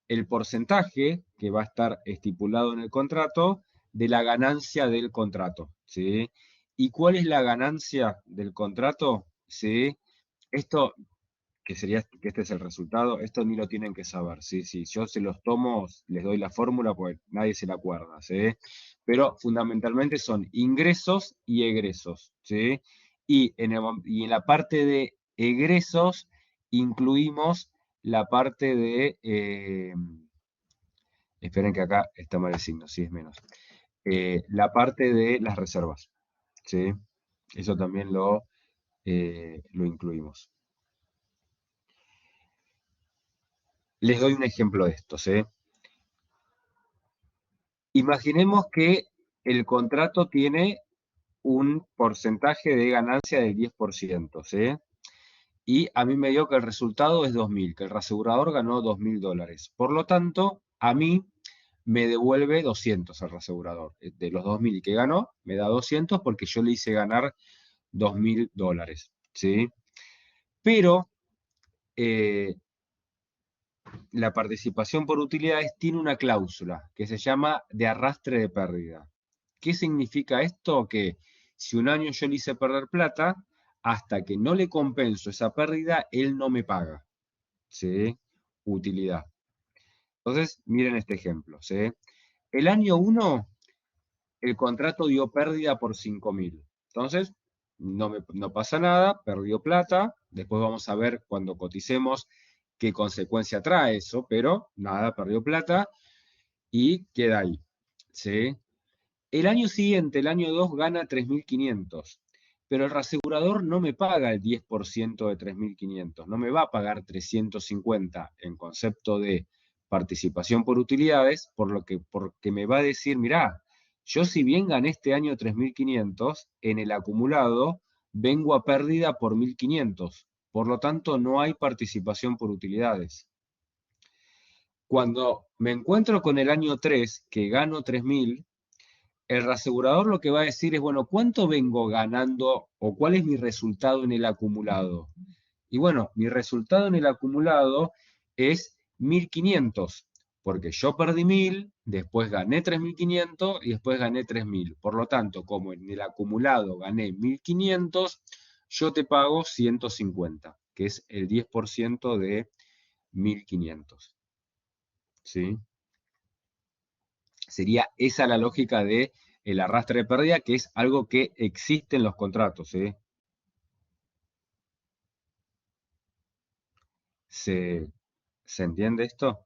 el porcentaje que va a estar estipulado en el contrato de la ganancia del contrato, ¿sí? ¿Y cuál es la ganancia del contrato? ¿Sí? Esto, que sería que este es el resultado, esto ni lo tienen que saber, ¿sí? Si yo se los tomo, les doy la fórmula, pues nadie se la acuerda, ¿sí? Pero fundamentalmente son ingresos y egresos, ¿sí? Y en la parte de egresos incluimos la parte de, esperen que acá está mal el signo, sí es menos, la parte de las reservas, ¿sí? Eso también lo incluimos. Les doy un ejemplo de esto, ¿sí? Imaginemos que el contrato tiene un porcentaje de ganancia del 10%, ¿sí? Y a mí me dio que el resultado es 2.000, que el reasegurador ganó $2.000. Por lo tanto, a mí me devuelve 200 el reasegurador. De los 2.000 que ganó, me da 200 porque yo le hice ganar $2.000, ¿sí? Pero la participación por utilidades tiene una cláusula que se llama de arrastre de pérdida. ¿Qué significa esto? Que si un año yo le hice perder plata, hasta que no le compenso esa pérdida, él no me paga, ¿sí? Utilidad. Entonces, miren este ejemplo, ¿sí? El año 1, el contrato dio pérdida por 5.000. Entonces, no pasa nada, perdió plata. Después vamos a ver cuando coticemos qué consecuencia trae eso, pero nada, perdió plata y queda ahí, ¿sí? El año siguiente, el año 2, gana 3.500, pero el reasegurador no me paga el 10% de 3.500, no me va a pagar 350 en concepto de participación por utilidades, porque me va a decir, mirá, yo si bien gané este año 3.500, en el acumulado vengo a pérdida por 1.500, por lo tanto no hay participación por utilidades. Cuando me encuentro con el año 3, que gano 3.000, el reasegurador lo que va a decir es, bueno, ¿cuánto vengo ganando o cuál es mi resultado en el acumulado? Y bueno, mi resultado en el acumulado es 1.500, porque yo perdí 1.000, después gané 3.500 y después gané 3.000. Por lo tanto, como en el acumulado gané 1.500, yo te pago 150, que es el 10% de 1.500. ¿Sí? Sería esa la lógica de el arrastre de pérdida, que es algo que existe en los contratos, ¿sí? ¿Se entiende esto?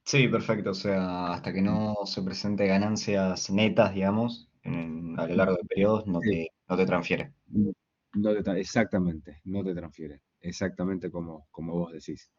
Sí, perfecto. O sea, hasta que no se presente ganancias netas, digamos, a lo largo de periodos, Sí. no te transfiere. Exactamente, no te transfiere. Exactamente como vos decís.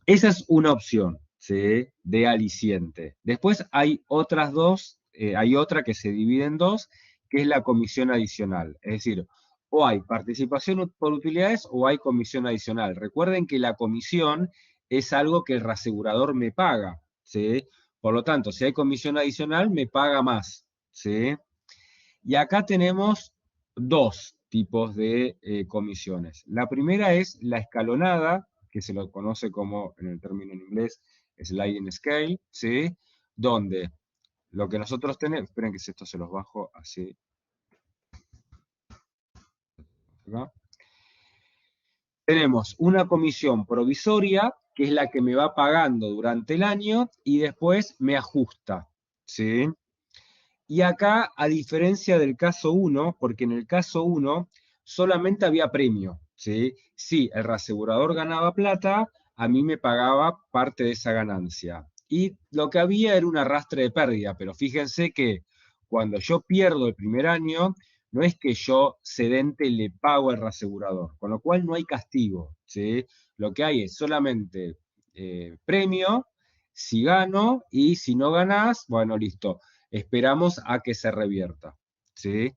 Esa es una opción, ¿sí? De aliciente. Después hay otras dos, hay otra que se divide en dos, que es la comisión adicional. Es decir, o hay participación por utilidades o hay comisión adicional. Recuerden que la comisión es algo que el reasegurador me paga, ¿sí? Por lo tanto, si hay comisión adicional, me paga más, ¿sí? Y acá tenemos dos tipos de comisiones. La primera es la escalonada, que se lo conoce como, en el término en inglés, sliding scale, ¿sí? Donde lo que nosotros tenemos, esperen que esto se los bajo así. Acá. Tenemos una comisión provisoria, que es la que me va pagando durante el año y después me ajusta, ¿sí? Y acá, a diferencia del caso 1, porque en el caso 1 solamente había premio, ¿sí? Sí, el reasegurador ganaba plata, a mí me pagaba parte de esa ganancia. Y lo que había era un arrastre de pérdida, pero fíjense que cuando yo pierdo el primer año, no es que yo cedente le pago al reasegurador, con lo cual no hay castigo, ¿sí? Lo que hay es solamente premio, si gano, y si no ganás, bueno, listo, esperamos a que se revierta, ¿sí?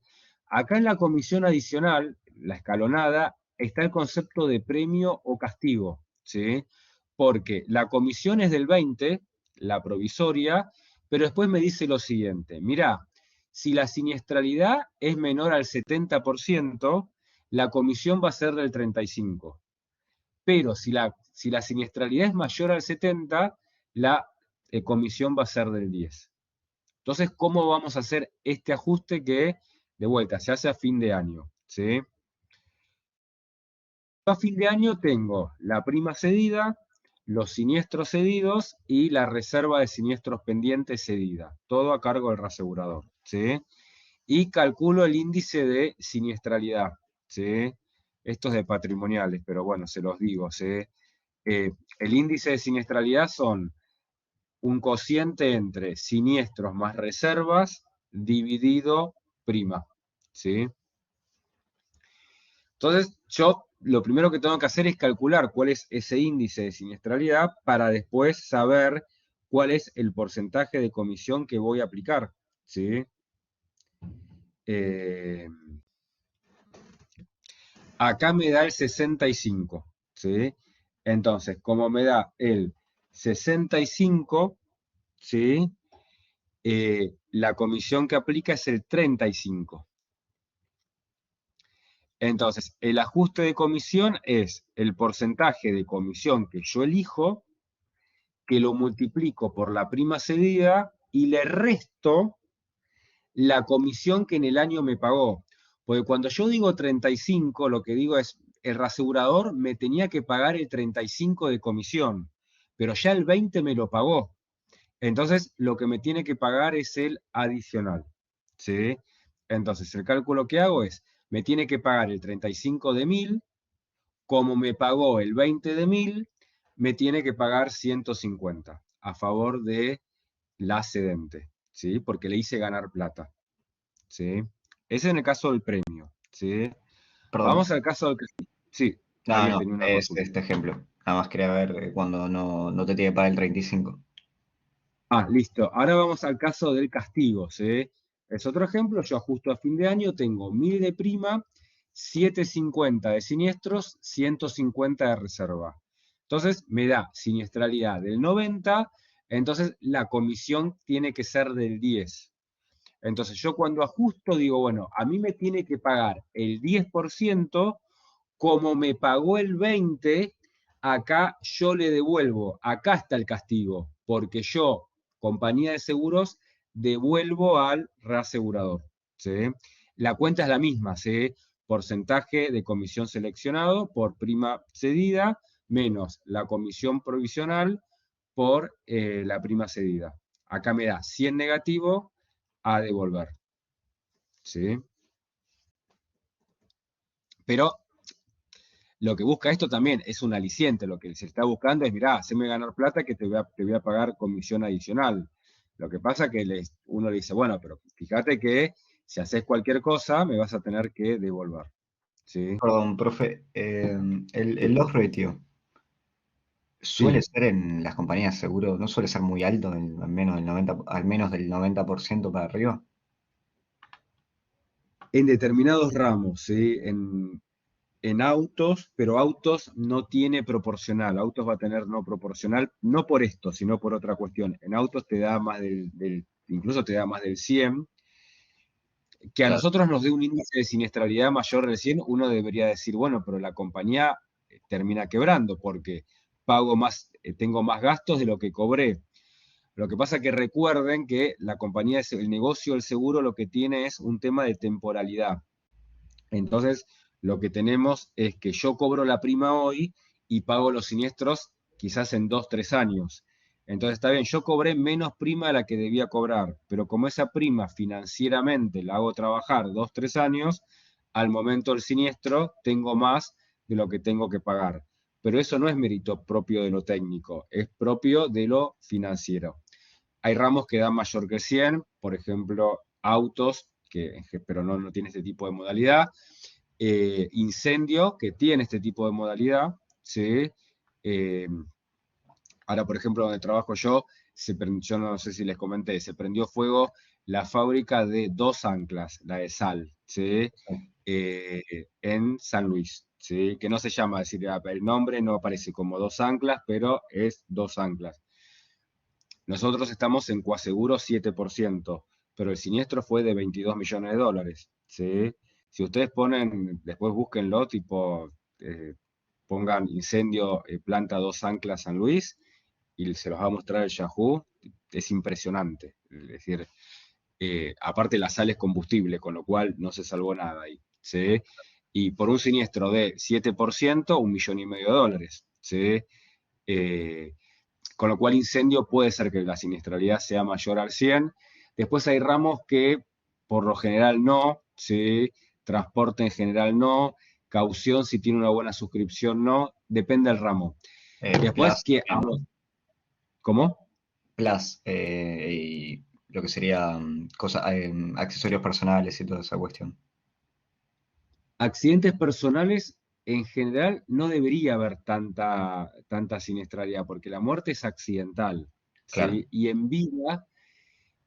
Acá en la comisión adicional, la escalonada, está el concepto de premio o castigo, ¿sí? Porque la comisión es del 20, la provisoria, pero después me dice lo siguiente, mirá, si la siniestralidad es menor al 70%, la comisión va a ser del 35%. Pero si la siniestralidad es mayor al 70%, la comisión va a ser del 10%. Entonces, ¿cómo vamos a hacer este ajuste que, de vuelta, se hace a fin de año? ¿Sí? A fin de año tengo la prima cedida, los siniestros cedidos y la reserva de siniestros pendientes cedida. Todo a cargo del reasegurador. ¿Sí? Y calculo el índice de siniestralidad. ¿Sí? Esto es de patrimoniales, pero bueno, se los digo. ¿Sí? El índice de siniestralidad son un cociente entre siniestros más reservas dividido prima, ¿sí? Entonces, yo lo primero que tengo que hacer es calcular cuál es ese índice de siniestralidad para después saber cuál es el porcentaje de comisión que voy a aplicar, ¿sí? eh, acá me da el 65, ¿sí? Entonces, como me da el 65, ¿sí? La comisión que aplica es el 35. Entonces, el ajuste de comisión es el porcentaje de comisión que yo elijo, que lo multiplico por la prima cedida y le resto la comisión que en el año me pagó. Porque cuando yo digo 35, lo que digo es, el reasegurador me tenía que pagar el 35 de comisión, pero ya el 20 me lo pagó. Entonces, lo que me tiene que pagar es el adicional, ¿sí? Entonces, el cálculo que hago es, me tiene que pagar el 35 de 1000, como me pagó el 20 de 1000, me tiene que pagar 150 a favor de la cedente, ¿sí? Porque le hice ganar plata, ¿sí? Ese es en el caso del premio, ¿sí? Perdón. Vamos al caso del que... Sí, No, alguien no, tenía una es consulta. este ejemplo. Nada más quería ver cuando no te tiene que pagar el 35. Ah, listo. Ahora vamos al caso del castigo, ¿sí? Es otro ejemplo. Yo justo a fin de año tengo 1000 de prima, 750 de siniestros, 150 de reserva. Entonces me da siniestralidad del 90, entonces la comisión tiene que ser del 10. Entonces yo cuando ajusto digo, bueno, a mí me tiene que pagar el 10%, como me pagó el 20, acá yo le devuelvo, acá está el castigo, porque yo, compañía de seguros, devuelvo al reasegurador, ¿sí? La cuenta es la misma, ¿sí? Porcentaje de comisión seleccionado por prima cedida menos la comisión provisional por la prima cedida. Acá me da 100 negativo a devolver, ¿sí? Pero lo que busca esto también es un aliciente, lo que se está buscando es, mirá, haceme ganar plata que te voy a pagar comisión adicional. Lo que pasa que uno le dice, bueno, pero fíjate que si haces cualquier cosa me vas a tener que devolver, ¿sí? Perdón, profe. El Sí, loss ratio suele sí. ser en las compañías de seguro, no suele ser muy alto, al menos del 90% para arriba. En determinados ramos, ¿sí? En autos, pero autos no tiene proporcional, autos va a tener no proporcional, no por esto, sino por otra cuestión. En autos te da más incluso te da más del 100, que a Claro. nosotros nos dé un índice de siniestralidad mayor del 100, uno debería decir, bueno, pero la compañía termina quebrando porque pago más, tengo más gastos de lo que cobré. Lo que pasa es que recuerden que la compañía, el negocio del seguro lo que tiene es un tema de temporalidad. Entonces, lo que tenemos es que yo cobro la prima hoy y pago los siniestros quizás en 2, 3 años. Entonces, está bien, yo cobré menos prima de la que debía cobrar, pero como esa prima financieramente la hago trabajar 2, 3 años, al momento del siniestro tengo más de lo que tengo que pagar. Pero eso no es mérito propio de lo técnico, es propio de lo financiero. Hay ramos que dan mayor que 100, por ejemplo, autos, pero no tiene este tipo de modalidad, incendio, que tiene este tipo de modalidad, ¿sí? Eh, Ahora, por ejemplo, donde trabajo yo no sé si les comenté, se prendió fuego la fábrica de dos anclas, la de sal, ¿sí? Eh, en San Luis, ¿sí? Que no se llama, es decir, el nombre no aparece como dos anclas, pero es dos anclas. Nosotros estamos en coaseguro 7%, pero el siniestro fue de 22 millones de dólares, ¿sí? Si ustedes ponen, después búsquenlo, tipo, pongan incendio, planta dos anclas San Luis, y se los va a mostrar el Yahoo, es impresionante. Es decir, aparte la sal es combustible, con lo cual no se salvó nada ahí, ¿sí? Y por un siniestro de 7%, 1,5 millones de dólares, ¿sí? Eh, con lo cual incendio puede ser que la siniestralidad sea mayor al 100. Después hay ramos que por lo general no, ¿sí? Transporte en general no, caución si tiene una buena suscripción no, depende del ramo. Después Plus que, también. ¿cómo? Plus y lo que sería accesorios personales y toda esa cuestión. Accidentes personales, en general, no debería haber tanta siniestralidad, porque la muerte es accidental, Claro. ¿sí? Y en vida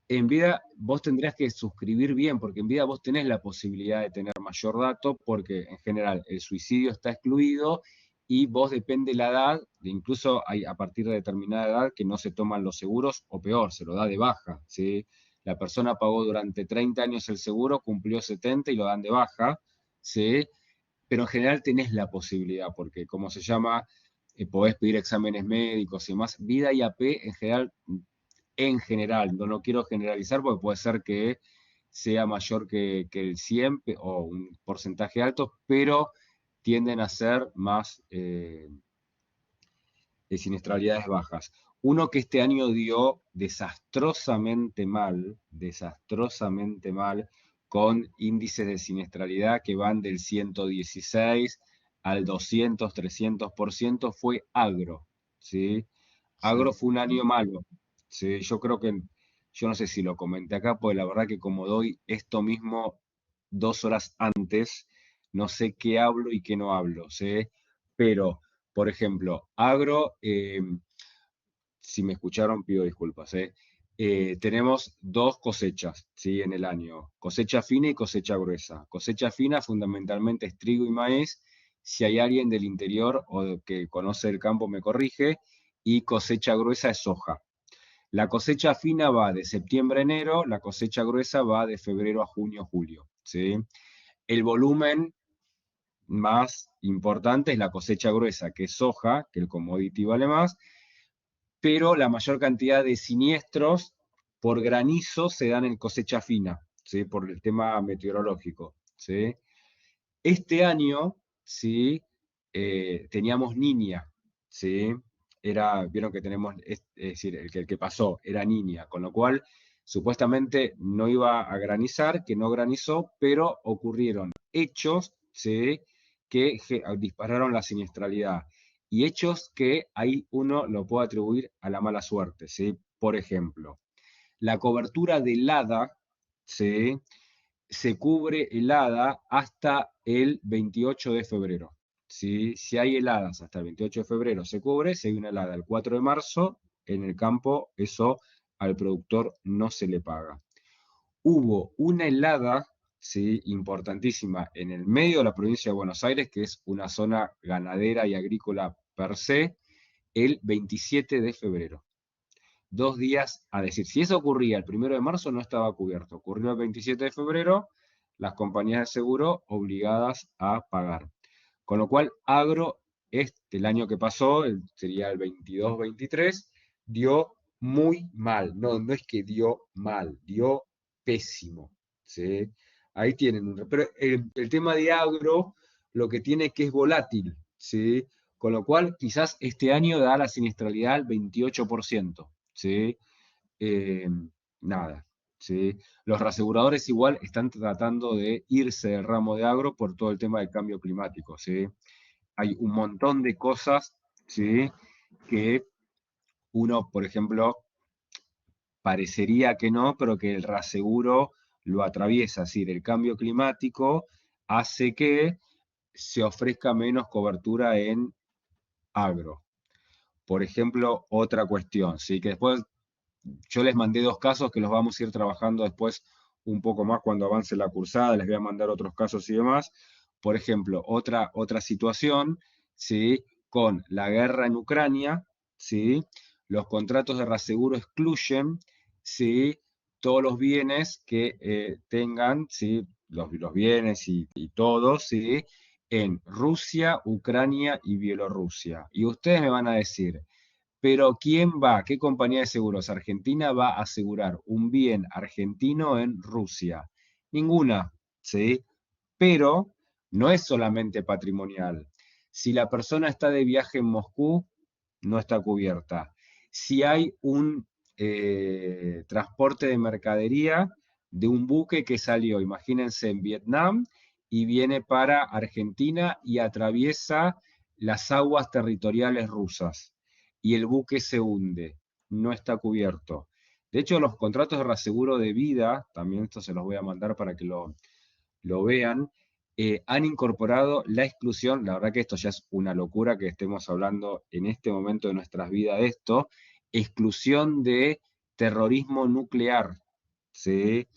En vida vos tendrías que suscribir bien, porque en vida vos tenés la posibilidad de tener mayor dato, porque en general el suicidio está excluido y vos depende de la edad, incluso hay a partir de determinada edad que no se toman los seguros, o peor, se lo da de baja, ¿sí? La persona pagó durante 30 años el seguro, cumplió 70 y lo dan de baja, ¿sí? Pero en general tenés la posibilidad, porque como se llama, podés pedir exámenes médicos y demás. Vida y AP en general, no quiero generalizar porque puede ser que sea mayor que el 100 o un porcentaje alto, pero tienden a ser más de siniestralidades bajas. Uno que este año dio desastrosamente mal, con índices de siniestralidad que van del 116 al 200, 300%, fue Agro, ¿sí? Agro Sí. fue un año malo, ¿sí? Yo creo que, yo no sé si lo comenté acá, porque la verdad que como doy esto mismo 2 horas antes, no sé qué hablo y qué no hablo, ¿sí? Pero, por ejemplo, Agro, si me escucharon, pido disculpas, ¿eh? Tenemos dos cosechas, ¿sí? En el año, cosecha fina y cosecha gruesa. Cosecha fina fundamentalmente es trigo y maíz. Si hay alguien del interior o que conoce el campo me corrige. Y cosecha gruesa es soja. La cosecha fina va de septiembre a enero, la cosecha gruesa va de febrero a junio, julio, ¿sí? El volumen más importante es la cosecha gruesa, que es soja, que el commodity vale más, pero la mayor cantidad de siniestros por granizo se dan en cosecha fina, ¿sí? Por el tema meteorológico, ¿sí? Este año, ¿sí? Teníamos niña, ¿sí? Vieron que tenemos, es decir, el que pasó era niña, con lo cual supuestamente no iba a granizar, que no granizó, pero ocurrieron hechos, ¿sí? Que dispararon la siniestralidad. Y hechos que ahí uno lo puede atribuir a la mala suerte, ¿sí? Por ejemplo, la cobertura de helada, ¿sí? Se cubre helada hasta el 28 de febrero. ¿Sí? Si hay heladas hasta el 28 de febrero se cubre, si hay una helada el 4 de marzo, en el campo eso al productor no se le paga. Hubo una helada, ¿sí? Importantísima en el medio de la provincia de Buenos Aires, que es una zona ganadera y agrícola per se, el 27 de febrero. 2 días, a decir, si eso ocurría el 1 de marzo no estaba cubierto, ocurrió el 27 de febrero, las compañías de seguro obligadas a pagar. Con lo cual, Agro, el año que pasó, sería el 22-23, dio muy mal. No, no es que dio mal, dio pésimo, ¿sí? Ahí tienen pero el tema de Agro, lo que tiene que es volátil, ¿sí? Con lo cual, quizás este año da la siniestralidad al 28%, ¿sí? Eh, nada, ¿sí? Los reaseguradores igual están tratando de irse del ramo de agro por todo el tema del cambio climático, ¿sí? Hay un montón de cosas, ¿sí? Que uno, por ejemplo, parecería que no, pero que el reaseguro lo atraviesa, es decir, el cambio climático hace que se ofrezca menos cobertura en agro. Por ejemplo, otra cuestión, ¿sí? Que después yo les mandé 2 casos que los vamos a ir trabajando después un poco más cuando avance la cursada, les voy a mandar otros casos y demás. Por ejemplo, otra situación, ¿sí? Con la guerra en Ucrania, ¿sí? Los contratos de reaseguro excluyen, ¿sí? Todos los bienes que tengan, ¿sí? Los bienes y todos, ¿sí? En Rusia, Ucrania y Bielorrusia. Y ustedes me van a decir, pero ¿quién va? ¿Qué compañía de seguros argentina va a asegurar un bien argentino en Rusia? Ninguna, ¿sí? Pero no es solamente patrimonial. Si la persona está de viaje en Moscú, no está cubierta. Si hay un transporte de mercadería de un buque que salió, imagínense, en Vietnam y viene para Argentina y atraviesa las aguas territoriales rusas y el buque se hunde, no está cubierto. De hecho, los contratos de reaseguro de vida, también esto se los voy a mandar para que lo vean, han incorporado la exclusión, la verdad que esto ya es una locura que estemos hablando en este momento de nuestras vidas de esto, exclusión de terrorismo nuclear, ¿sí?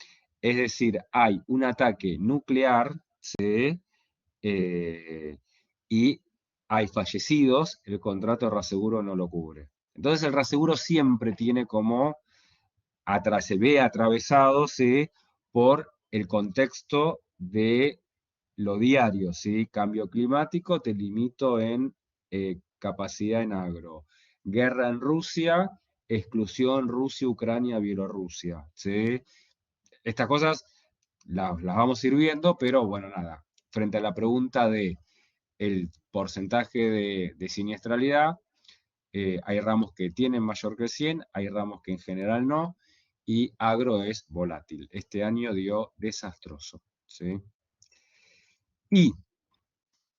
Es decir, hay un ataque nuclear, ¿sí? Y hay fallecidos, el contrato de reaseguro no lo cubre. Entonces el reaseguro siempre tiene como, se ve atravesado, ¿sí? Por el contexto de lo diario, ¿sí? Cambio climático, te limito en capacidad en agro. Guerra en Rusia, exclusión Rusia, Ucrania, Bielorrusia, ¿sí? Estas cosas las vamos a ir viendo, pero bueno, nada. Frente a la pregunta de el porcentaje de siniestralidad, hay ramos que tienen mayor que el 100, hay ramos que en general no, y agro es volátil. Este año dio desastroso, ¿sí? Y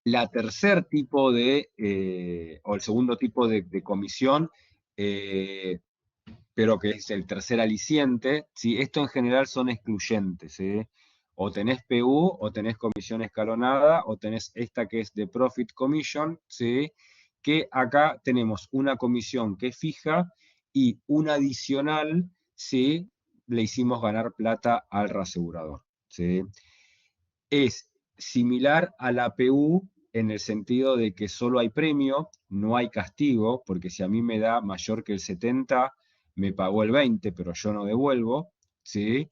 la tercer tipo o el segundo tipo de comisión, pero que es el tercer aliciente, ¿sí? Esto en general son excluyentes, ¿sí? O tenés PU, o tenés comisión escalonada, o tenés esta que es de Profit Commission, ¿sí? Que acá tenemos una comisión que es fija y una adicional, ¿sí? Le hicimos ganar plata al reasegurador, ¿sí? Es similar a la PU en el sentido de que solo hay premio, no hay castigo, porque si a mí me da mayor que el 70, me pagó el 20, pero yo no devuelvo, ¿sí?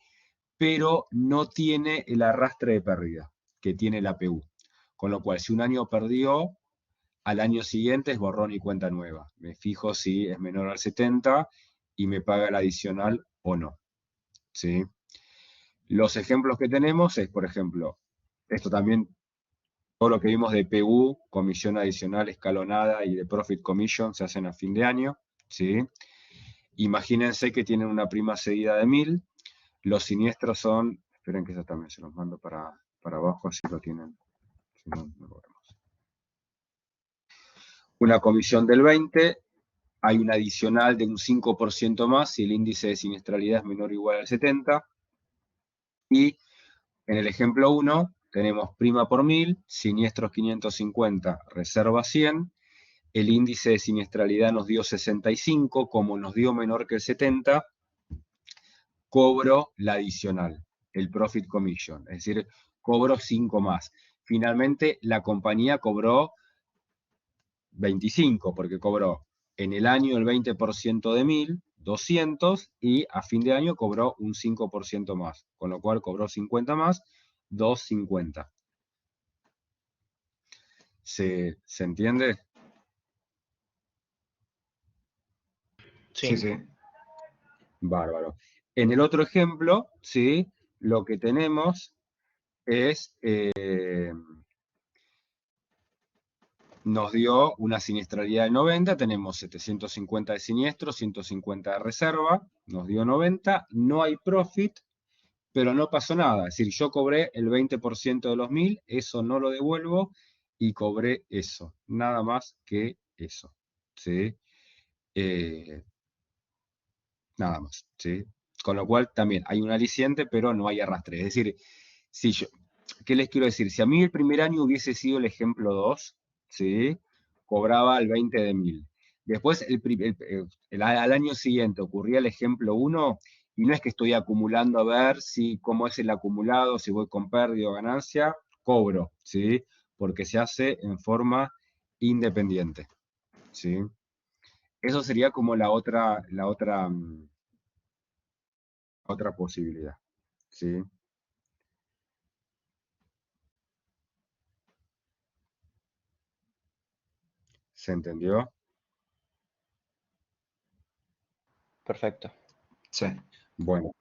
Pero no tiene el arrastre de pérdida que tiene la PU. Con lo cual, si un año perdió, al año siguiente es borrón y cuenta nueva. Me fijo si es menor al 70 y me paga el adicional o no, ¿sí? Los ejemplos que tenemos es, por ejemplo, esto también, todo lo que vimos de PU, comisión adicional escalonada y de Profit Commission se hacen a fin de año, ¿sí? Imagínense que tienen una prima seguida de 1000, los siniestros son, esperen que eso también se los mando para abajo, así lo tienen, si no, no lo vemos. Una comisión del 20, hay un adicional de un 5% más si el índice de siniestralidad es menor o igual al 70, y en el ejemplo 1 tenemos prima por 1000, siniestros 550, reserva 100, el índice de siniestralidad nos dio 65, como nos dio menor que el 70, cobro la adicional, el Profit Commission, es decir, cobro 5 más. Finalmente, la compañía cobró 25, porque cobró en el año el 20% de 1000, 200, y a fin de año cobró un 5% más, con lo cual cobró 50 más, 250. ¿Se entiende? Sí, Sí, sí. Bárbaro. En el otro ejemplo, ¿sí? Lo que tenemos es, nos dio una siniestralidad de 90, tenemos 750 de siniestro, 150 de reserva, nos dio 90, no hay profit, pero no pasó nada. Es decir, yo cobré el 20% de los 1000, eso no lo devuelvo y cobré eso, nada más que eso, ¿sí? Nada más, ¿sí? Con lo cual también hay un aliciente, pero no hay arrastre. Es decir, si yo, ¿qué les quiero decir? Si a mí el primer año hubiese sido el ejemplo 2, ¿sí? Cobraba el 20 de 1000. Después, al año siguiente ocurría el ejemplo 1, y no es que estoy acumulando a ver cómo es el acumulado, si voy con pérdida o ganancia, cobro, ¿sí? Porque se hace en forma independiente, ¿sí? Eso sería como otra posibilidad, ¿sí? ¿Se entendió? perfecto. Sí. Bueno,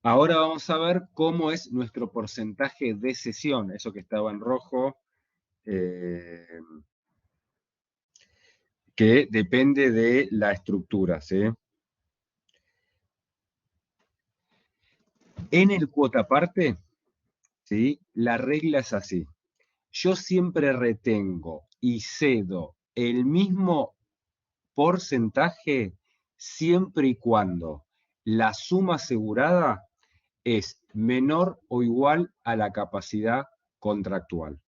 ahora vamos a ver cómo es nuestro porcentaje de cesión, eso que estaba en rojo, eh, que depende de la estructura, ¿sí? En el cuota parte, ¿sí? La regla es así. Yo siempre retengo y cedo el mismo porcentaje siempre y cuando la suma asegurada es menor o igual a la capacidad contractual.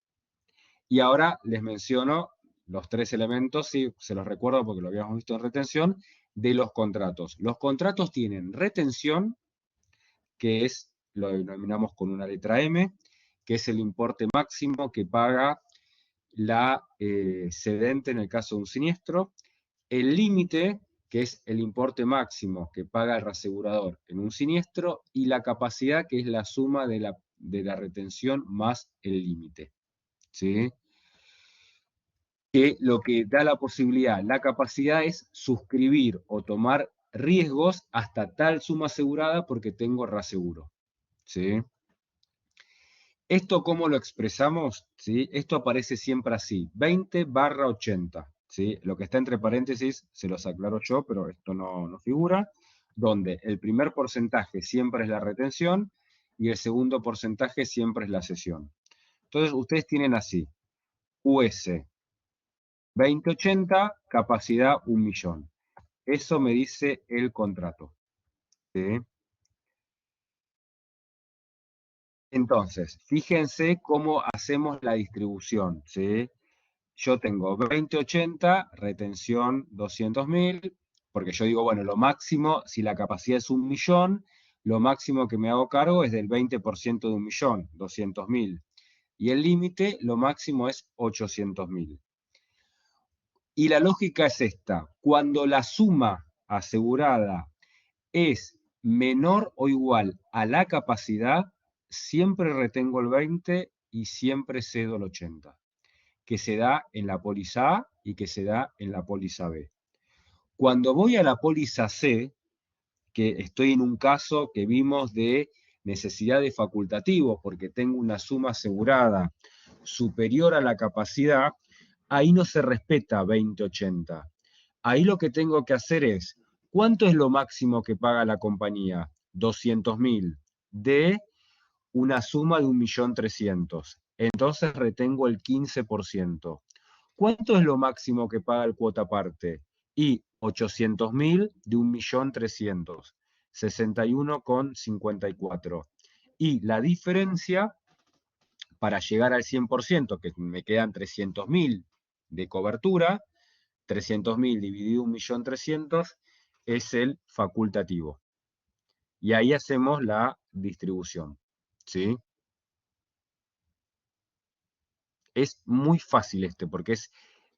Y ahora les menciono los tres elementos, sí, se los recuerdo porque lo habíamos visto en retención, de los contratos. Los contratos tienen retención, que es, lo denominamos con una letra M, que es el importe máximo que paga la cedente en el caso de un siniestro, el límite, que es el importe máximo que paga el reasegurador en un siniestro, y la capacidad, que es la suma de la retención más el límite. ¿Sí? Que lo que da la posibilidad, la capacidad es suscribir o tomar riesgos hasta tal suma asegurada porque tengo reaseguro. ¿Sí? ¿Esto cómo lo expresamos? ¿Sí? Esto aparece siempre así, 20/80. ¿Sí? Lo que está entre paréntesis se los aclaro yo, pero esto no figura, donde el primer porcentaje siempre es la retención y el segundo porcentaje siempre es la cesión. Entonces ustedes tienen así, US 20/80, capacidad 1.000.000. Eso me dice el contrato. ¿Sí? Entonces, fíjense cómo hacemos la distribución. ¿Sí? Yo tengo 20/80, retención 200.000, porque yo digo, bueno, lo máximo, si la capacidad es 1.000.000, lo máximo que me hago cargo es del 20% de 1.000.000, 200.000. Y el límite, lo máximo es 800.000. Y la lógica es esta: cuando la suma asegurada es menor o igual a la capacidad, siempre retengo el 20 y siempre cedo el 80, que se da en la póliza A y que se da en la póliza B. Cuando voy a la póliza C, que estoy en un caso que vimos de necesidad de facultativo, porque tengo una suma asegurada superior a la capacidad, ahí no se respeta 20/80. Ahí lo que tengo que hacer es, ¿cuánto es lo máximo que paga la compañía? 200.000 de una suma de 1.300.000. Entonces retengo el 15%. ¿Cuánto es lo máximo que paga el cuota parte? Y 800.000 de 1.300.000. 61,54. Y la diferencia, para llegar al 100%, que me quedan 300.000 de cobertura, 300.000 dividido 1.300.000 es el facultativo. Y ahí hacemos la distribución. ¿Sí? Es muy fácil porque es...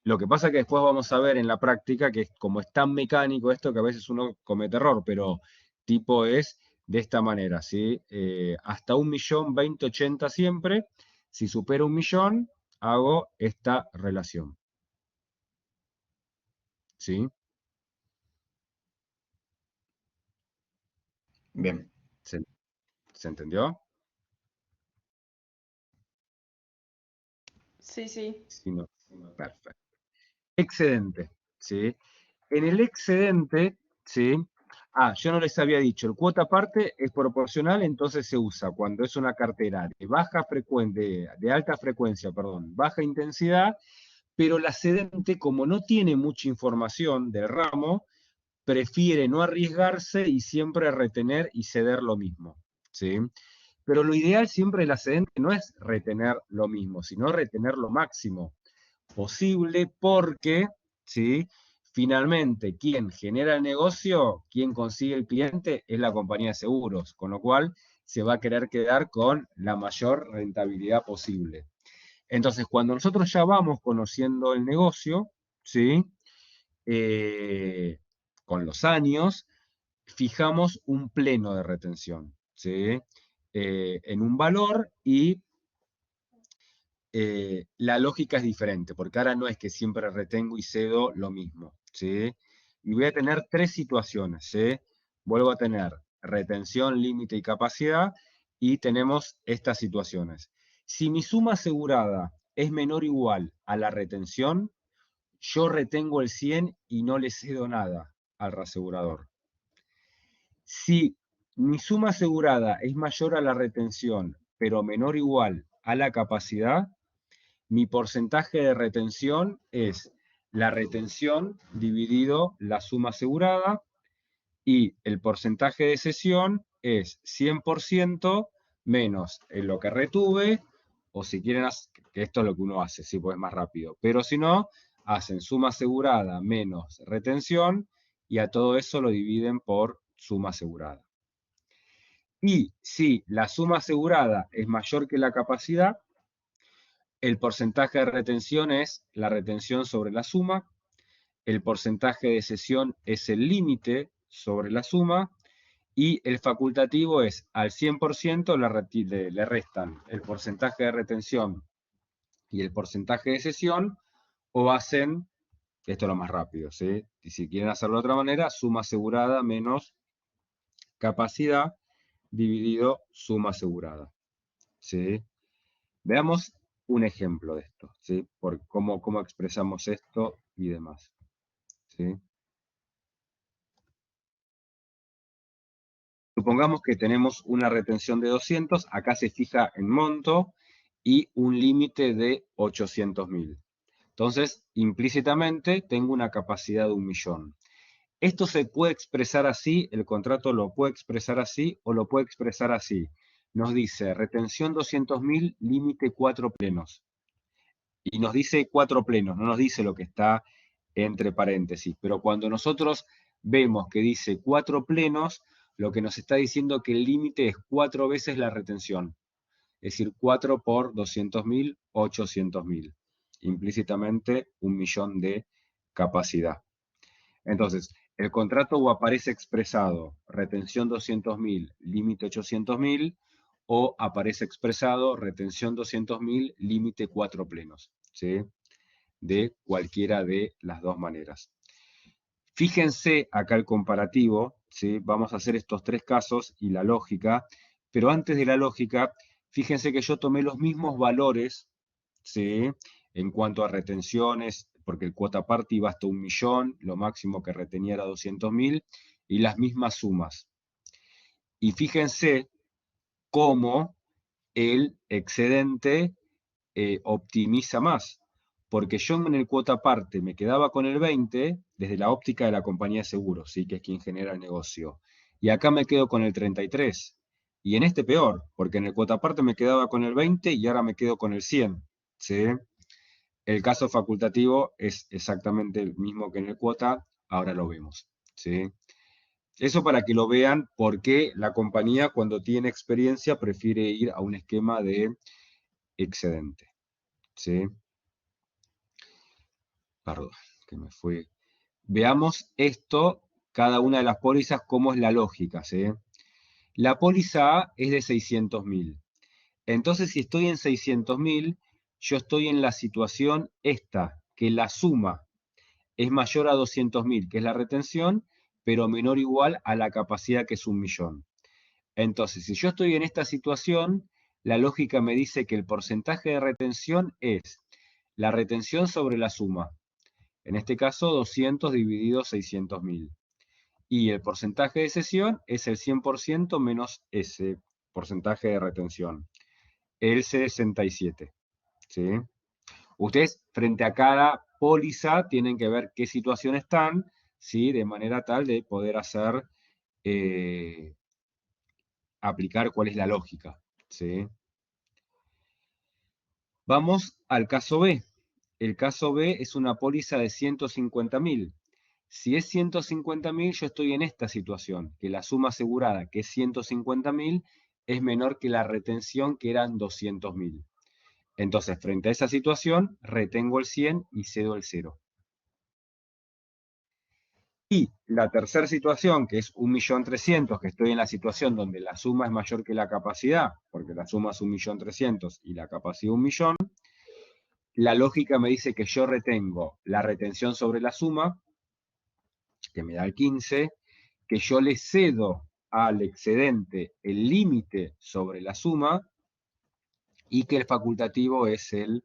Lo que pasa que después vamos a ver en la práctica que como es tan mecánico esto que a veces uno comete error, pero tipo es de esta manera, ¿sí? Hasta 1.000.000, 20/80 siempre. Si supero 1.000.000, hago esta relación. ¿Sí? Bien. ¿Se entendió? Sí, sí. Sí, no. Perfecto. Excedente, ¿sí? En el excedente, ¿sí? Yo no les había dicho, el cuota parte es proporcional, entonces se usa cuando es una cartera de alta frecuencia, perdón, baja intensidad, pero la cedente, como no tiene mucha información del ramo, prefiere no arriesgarse y siempre retener y ceder lo mismo, ¿sí? Pero lo ideal siempre de la cedente no es retener lo mismo, sino retener lo máximo posible, porque, ¿sí? Finalmente, quien genera el negocio, quien consigue el cliente, es la compañía de seguros, con lo cual se va a querer quedar con la mayor rentabilidad posible. Entonces, cuando nosotros ya vamos conociendo el negocio, ¿sí? Con los años, fijamos un pleno de retención, ¿sí? En un valor, y la lógica es diferente, porque ahora no es que siempre retengo y cedo lo mismo, ¿sí? Y voy a tener tres situaciones, ¿sí? Vuelvo a tener retención, límite y capacidad, y tenemos estas situaciones. Si mi suma asegurada es menor o igual a la retención, yo retengo el 100 y no le cedo nada al reasegurador. Si mi suma asegurada es mayor a la retención, pero menor o igual a la capacidad, mi porcentaje de retención es la retención dividido la suma asegurada, y el porcentaje de cesión es 100% menos en lo que retuve, o si quieren, que esto es lo que uno hace, sí, pues es más rápido, pero si no, hacen suma asegurada menos retención, y a todo eso lo dividen por suma asegurada. Y si la suma asegurada es mayor que la capacidad, el porcentaje de retención es la retención sobre la suma, el porcentaje de cesión es el límite sobre la suma, y el facultativo es al 100% le restan el porcentaje de retención y el porcentaje de cesión, o hacen, esto es lo más rápido, ¿sí? Y si quieren hacerlo de otra manera, suma asegurada menos capacidad dividido suma asegurada, ¿sí? Veamos un ejemplo de esto, ¿sí? Por cómo expresamos esto y demás, ¿sí? Supongamos que tenemos una retención de 200, acá se fija en monto y un límite de 800.000. Entonces, implícitamente tengo una capacidad de 1.000.000. Esto se puede expresar así, el contrato lo puede expresar así o lo puede expresar así. Nos dice retención 200.000, límite 4 plenos. Y nos dice 4 plenos, no nos dice lo que está entre paréntesis. Pero cuando nosotros vemos que dice 4 plenos, lo que nos está diciendo que el límite es 4 veces la retención. Es decir, 4 por 200.000, 800.000. Implícitamente 1.000.000 de capacidad. Entonces, el contrato o aparece expresado retención 200.000, límite 800.000, o aparece expresado retención 200.000, límite 4 plenos, ¿sí? De cualquiera de las dos maneras. Fíjense acá el comparativo, ¿sí? Vamos a hacer estos 3 casos y la lógica, pero antes de la lógica, fíjense que yo tomé los mismos valores, ¿sí? En cuanto a retenciones, porque el cuota parte iba hasta 1.000.000, lo máximo que retenía era 200.000, y las mismas sumas. Y fíjense cómo el excedente optimiza más, porque yo en el cuota parte me quedaba con el 20 desde la óptica de la compañía de seguros, ¿sí? Que es quien genera el negocio, y acá me quedo con el 33, y en este peor, porque en el cuota parte me quedaba con el 20 y ahora me quedo con el 100, ¿sí? El caso facultativo es exactamente el mismo que en el cuota, ahora lo vemos, ¿sí? Eso para que lo vean, por qué la compañía cuando tiene experiencia prefiere ir a un esquema de excedente, ¿sí? Perdón, que me fui. Veamos esto, cada una de las pólizas, cómo es la lógica, ¿sí? La póliza A es de 600.000. Entonces, si estoy en 600.000, yo estoy en la situación esta, que la suma es mayor a 200.000, que es la retención, pero menor o igual a la capacidad, que es 1.000.000. Entonces, si yo estoy en esta situación, la lógica me dice que el porcentaje de retención es la retención sobre la suma. En este caso, 200 dividido 600.000. Y el porcentaje de cesión es el 100% menos ese porcentaje de retención, el 67. ¿Sí? Ustedes, frente a cada póliza, tienen que ver qué situación están, ¿sí? De manera tal de poder hacer, aplicar cuál es la lógica, ¿sí? Vamos al caso B. El caso B es una póliza de 150.000. Si es 150.000, yo estoy en esta situación, que la suma asegurada, que es 150.000, es menor que la retención, que eran 200.000. Entonces, frente a esa situación, retengo el 100 y cedo el 0. Y la tercera situación, que es 1.300.000, que estoy en la situación donde la suma es mayor que la capacidad, porque la suma es 1.300.000 y la capacidad 1.000.000, la lógica me dice que yo retengo la retención sobre la suma, que me da el 15, que yo le cedo al excedente el límite sobre la suma y que el facultativo es el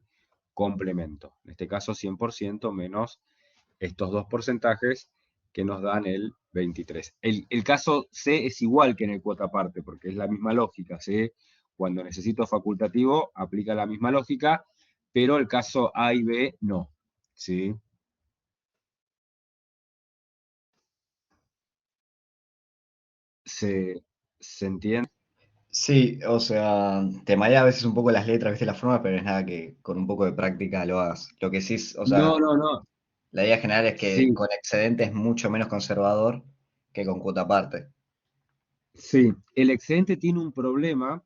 complemento. En este caso 100% menos estos dos porcentajes que nos dan el 23. El caso C es igual que en el cuota parte, porque es la misma lógica. C, cuando necesito facultativo, aplica la misma lógica, pero el caso A y B no. ¿Sí? ¿Se entiende? Sí, o sea, te marea a veces un poco las letras, viste la forma, pero es nada que con un poco de práctica lo hagas. Lo que sí, o sea, No, no, no. la idea general es que Sí, con excedente es mucho menos conservador que con cuota parte. Sí, el excedente tiene un problema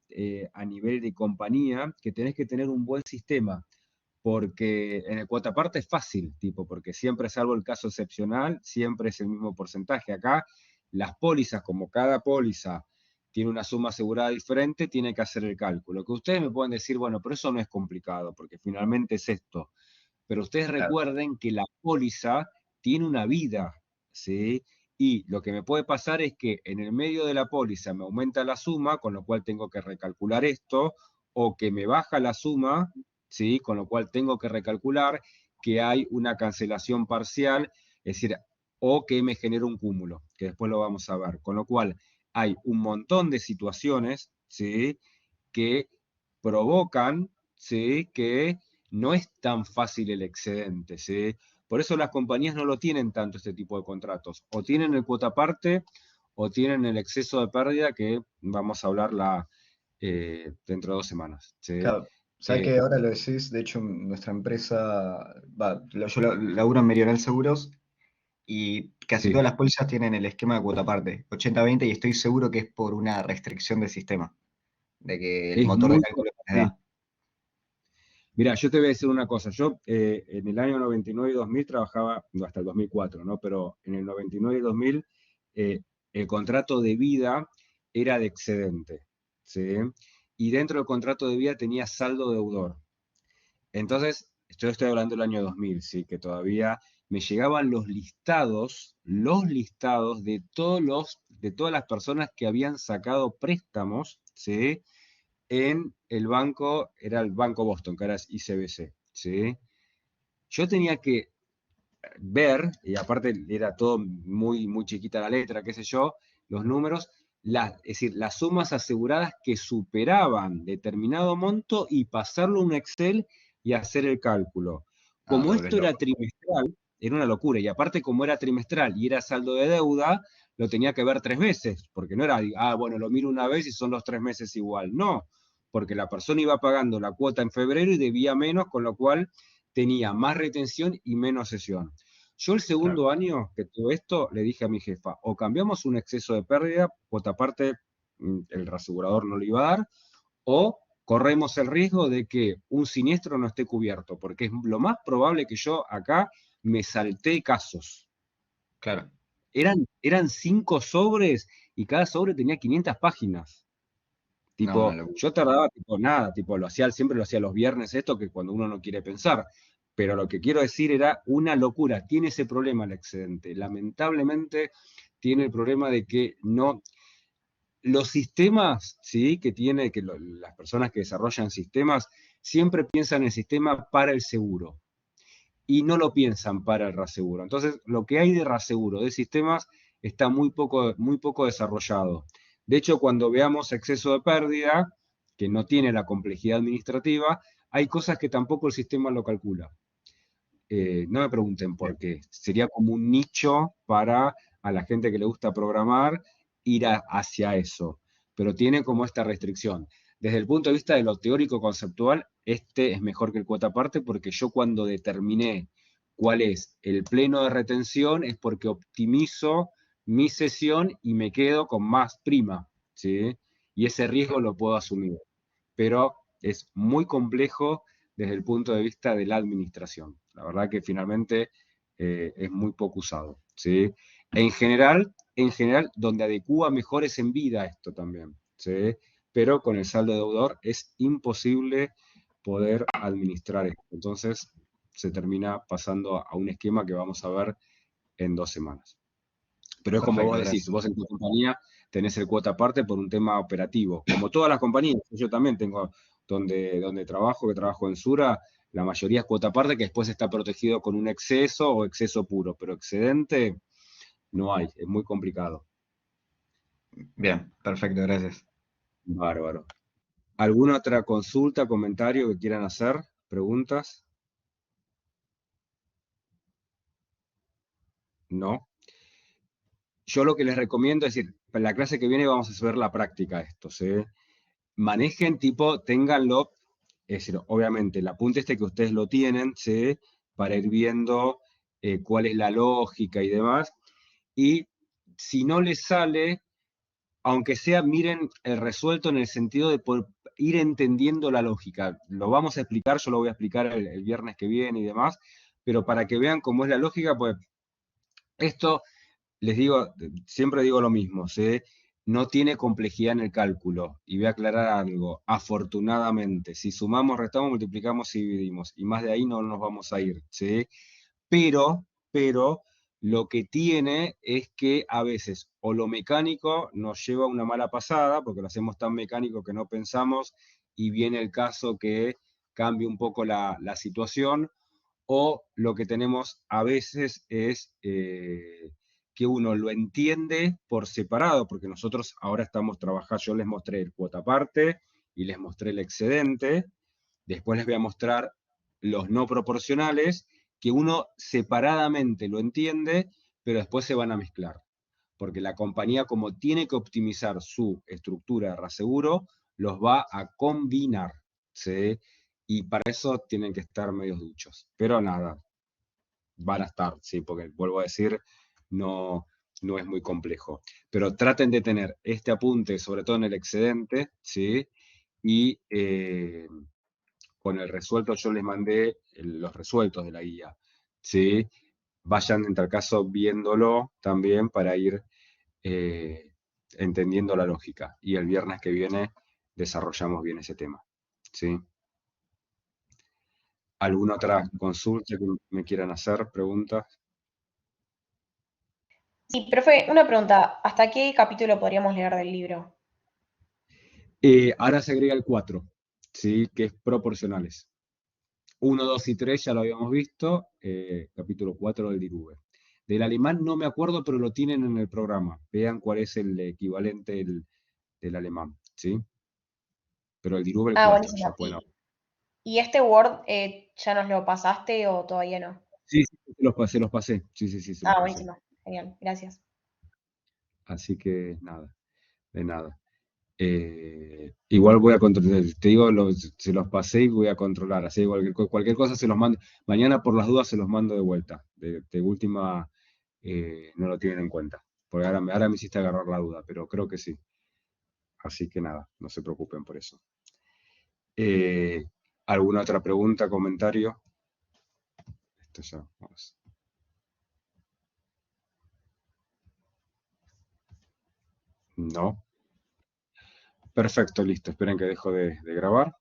a nivel de compañía que tenés que tener un buen sistema, porque en el cuota parte es fácil, tipo, porque siempre, salvo el caso excepcional, siempre es el mismo porcentaje. Acá, las pólizas, como cada póliza tiene una suma asegurada diferente, tiene que hacer el cálculo. Que ustedes me pueden decir, bueno, pero eso no es complicado, porque finalmente es esto. Pero ustedes Claro, recuerden que la póliza tiene una vida, ¿sí? Y lo que me puede pasar es que en el medio de la póliza me aumenta la suma, con lo cual tengo que recalcular esto, o que me baja la suma, ¿sí? Con lo cual tengo que recalcular que hay una cancelación parcial, es decir, o que me genera un cúmulo, que después lo vamos a ver. Con lo cual hay un montón de situaciones, ¿sí? Que provocan, ¿sí? Que no es tan fácil el excedente, ¿sí? Por eso las compañías no lo tienen tanto este tipo de contratos. O tienen el cuota parte o tienen el exceso de pérdida que vamos a hablar dentro de 2 semanas, ¿sí? claro. ¿Sabes Eh, que ahora lo decís? De hecho, nuestra empresa, yo laburo en Medioral Seguros y casi sí, todas las pólizas tienen el esquema de cuota parte, 80-20, y estoy seguro que es por una restricción del sistema, de que el es motor de muy... cálculo no les sí. da. Mira, yo te voy a decir una cosa. Yo en el año 99 y 2000 trabajaba, no, hasta el 2004, ¿no? Pero en el 99 y 2000 eh, el contrato de vida era de excedente, ¿sí? Y dentro del contrato de vida tenía saldo deudor. Entonces, yo estoy hablando del año 2000, ¿sí? Que todavía me llegaban los listados de todas las personas que habían sacado préstamos, ¿sí? En el banco, era el Banco Boston, que ahora es ICBC, ¿sí? Yo tenía que ver, y aparte era todo muy, muy chiquita la letra, qué sé yo, los números, es decir, las sumas aseguradas que superaban determinado monto y pasarlo a un Excel y hacer el cálculo. Ah, te Como volvés esto era loco. trimestral, era una locura, y aparte como era trimestral y era saldo de deuda, lo tenía que ver 3 veces, porque no era, bueno, lo miro una vez y son los 3 meses igual, no, porque la persona iba pagando la cuota en febrero y debía menos, con lo cual tenía más retención y menos sesión. Yo el Claro. segundo año que tuve esto, le dije a mi jefa, o cambiamos un exceso de pérdida, cuota aparte el reasegurador no lo iba a dar, o corremos el riesgo de que un siniestro no esté cubierto, porque es lo más probable que yo acá me salté casos. Claro. Eran 5 sobres y cada sobre tenía 500 páginas. No, una Tipo, locura. yo tardaba tipo nada, tipo siempre lo hacía los viernes esto, que cuando uno no quiere pensar. Pero lo que quiero decir era una locura. Tiene ese problema el excedente. Lamentablemente tiene el problema de que no. Los sistemas, ¿sí? Las personas que desarrollan sistemas siempre piensan en el sistema para el seguro y no lo piensan para el reaseguro. Entonces, lo que hay de reaseguro de sistemas está muy poco desarrollado. De hecho, cuando veamos exceso de pérdida, que no tiene la complejidad administrativa, hay cosas que tampoco el sistema lo calcula. No me pregunten Bien. por qué. Sería como un nicho para a la gente que le gusta programar ir hacia eso. Pero tiene como esta restricción. Desde el punto de vista de lo teórico conceptual, este es mejor que el cuota parte porque yo cuando determiné cuál es el pleno de retención es porque optimizo mi sesión y me quedo con más prima, ¿sí? Y ese riesgo lo puedo asumir. Pero es muy complejo desde el punto de vista de la administración. La verdad que finalmente es muy poco usado, ¿sí? En general, donde adecúa mejor es en vida esto también, ¿sí? Pero con el saldo deudor es imposible poder administrar esto. Entonces se termina pasando a un esquema que vamos a ver en 2 semanas. Pero es como vos Perfecto, decís, gracias. vos en tu compañía tenés el cuota aparte por un tema operativo. Como todas las compañías, yo también tengo donde trabajo, que trabajo en Sura, la mayoría es cuota aparte que después está protegido con un exceso o exceso puro, pero excedente no hay, es muy complicado. Bien, perfecto, gracias. Bárbaro. ¿Alguna otra consulta, comentario que quieran hacer? ¿Preguntas? ¿No? Yo lo que les recomiendo es decir, en la clase que viene vamos a ver la práctica de esto, ¿sí? Manejen tipo, ténganlo, es decir, obviamente el apunte este que ustedes lo tienen, ¿sí? Para ir viendo cuál es la lógica y demás. Y si no les sale, aunque sea, miren el resuelto en el sentido de poder ir entendiendo la lógica. Lo vamos a explicar, yo lo voy a explicar el viernes que viene y demás, pero para que vean cómo es la lógica, pues esto, les digo, siempre digo lo mismo, ¿sí? No tiene complejidad en el cálculo. Y voy a aclarar algo. Afortunadamente, si sumamos, restamos, multiplicamos y dividimos. Y más de ahí no nos vamos a ir, ¿sí? Pero, lo que tiene es que a veces o lo mecánico nos lleva a una mala pasada, porque lo hacemos tan mecánico que no pensamos, y viene el caso que cambie un poco la situación, o lo que tenemos a veces es que uno lo entiende por separado, porque nosotros ahora estamos trabajando, yo les mostré el cuota parte y les mostré el excedente, después les voy a mostrar los no proporcionales, que uno separadamente lo entiende, pero después se van a mezclar, porque la compañía, como tiene que optimizar su estructura de reaseguro, los va a combinar, ¿sí? Y para eso tienen que estar medios duchos. Pero nada, van a estar, ¿sí? Porque vuelvo a decir, no, no es muy complejo. Pero traten de tener este apunte, sobre todo en el excedente, ¿sí? Y con el resuelto yo les mandé los resueltos de la guía, ¿sí? Vayan en tal caso viéndolo también para ir eh, entendiendo la lógica. Y el viernes que viene desarrollamos bien ese tema, ¿sí? ¿Alguna otra consulta que me quieran hacer? ¿Preguntas? Sí, profe, una pregunta. ¿Hasta qué capítulo podríamos leer del libro? Ahora se agrega el 4, ¿sí? Que es proporcionales. 1, 2 y 3 ya lo habíamos visto, capítulo 4 del Dirube. Del alemán no me acuerdo, pero lo tienen en el programa. Vean cuál es el equivalente del alemán, ¿sí? Pero el Dirube el Ah, 4, ya buenísimo. pueden. ¿Y este Word ya nos lo pasaste o todavía no? Sí, sí, sí, se los pasé. Sí, sí, sí, se los Ah, pasé. buenísimo. Genial, gracias. Así que nada, de nada. Igual voy a controlar, te digo, se los pasé y voy a controlar. Así que cualquier cosa se los mando. Mañana por las dudas se los mando de vuelta. De última no lo tienen en cuenta. Porque ahora me hiciste agarrar la duda, pero creo que sí. Así que nada, no se preocupen por eso. ¿Alguna otra pregunta, comentario? Esto ya, vamos. No. Perfecto, listo. Esperen que dejo de grabar.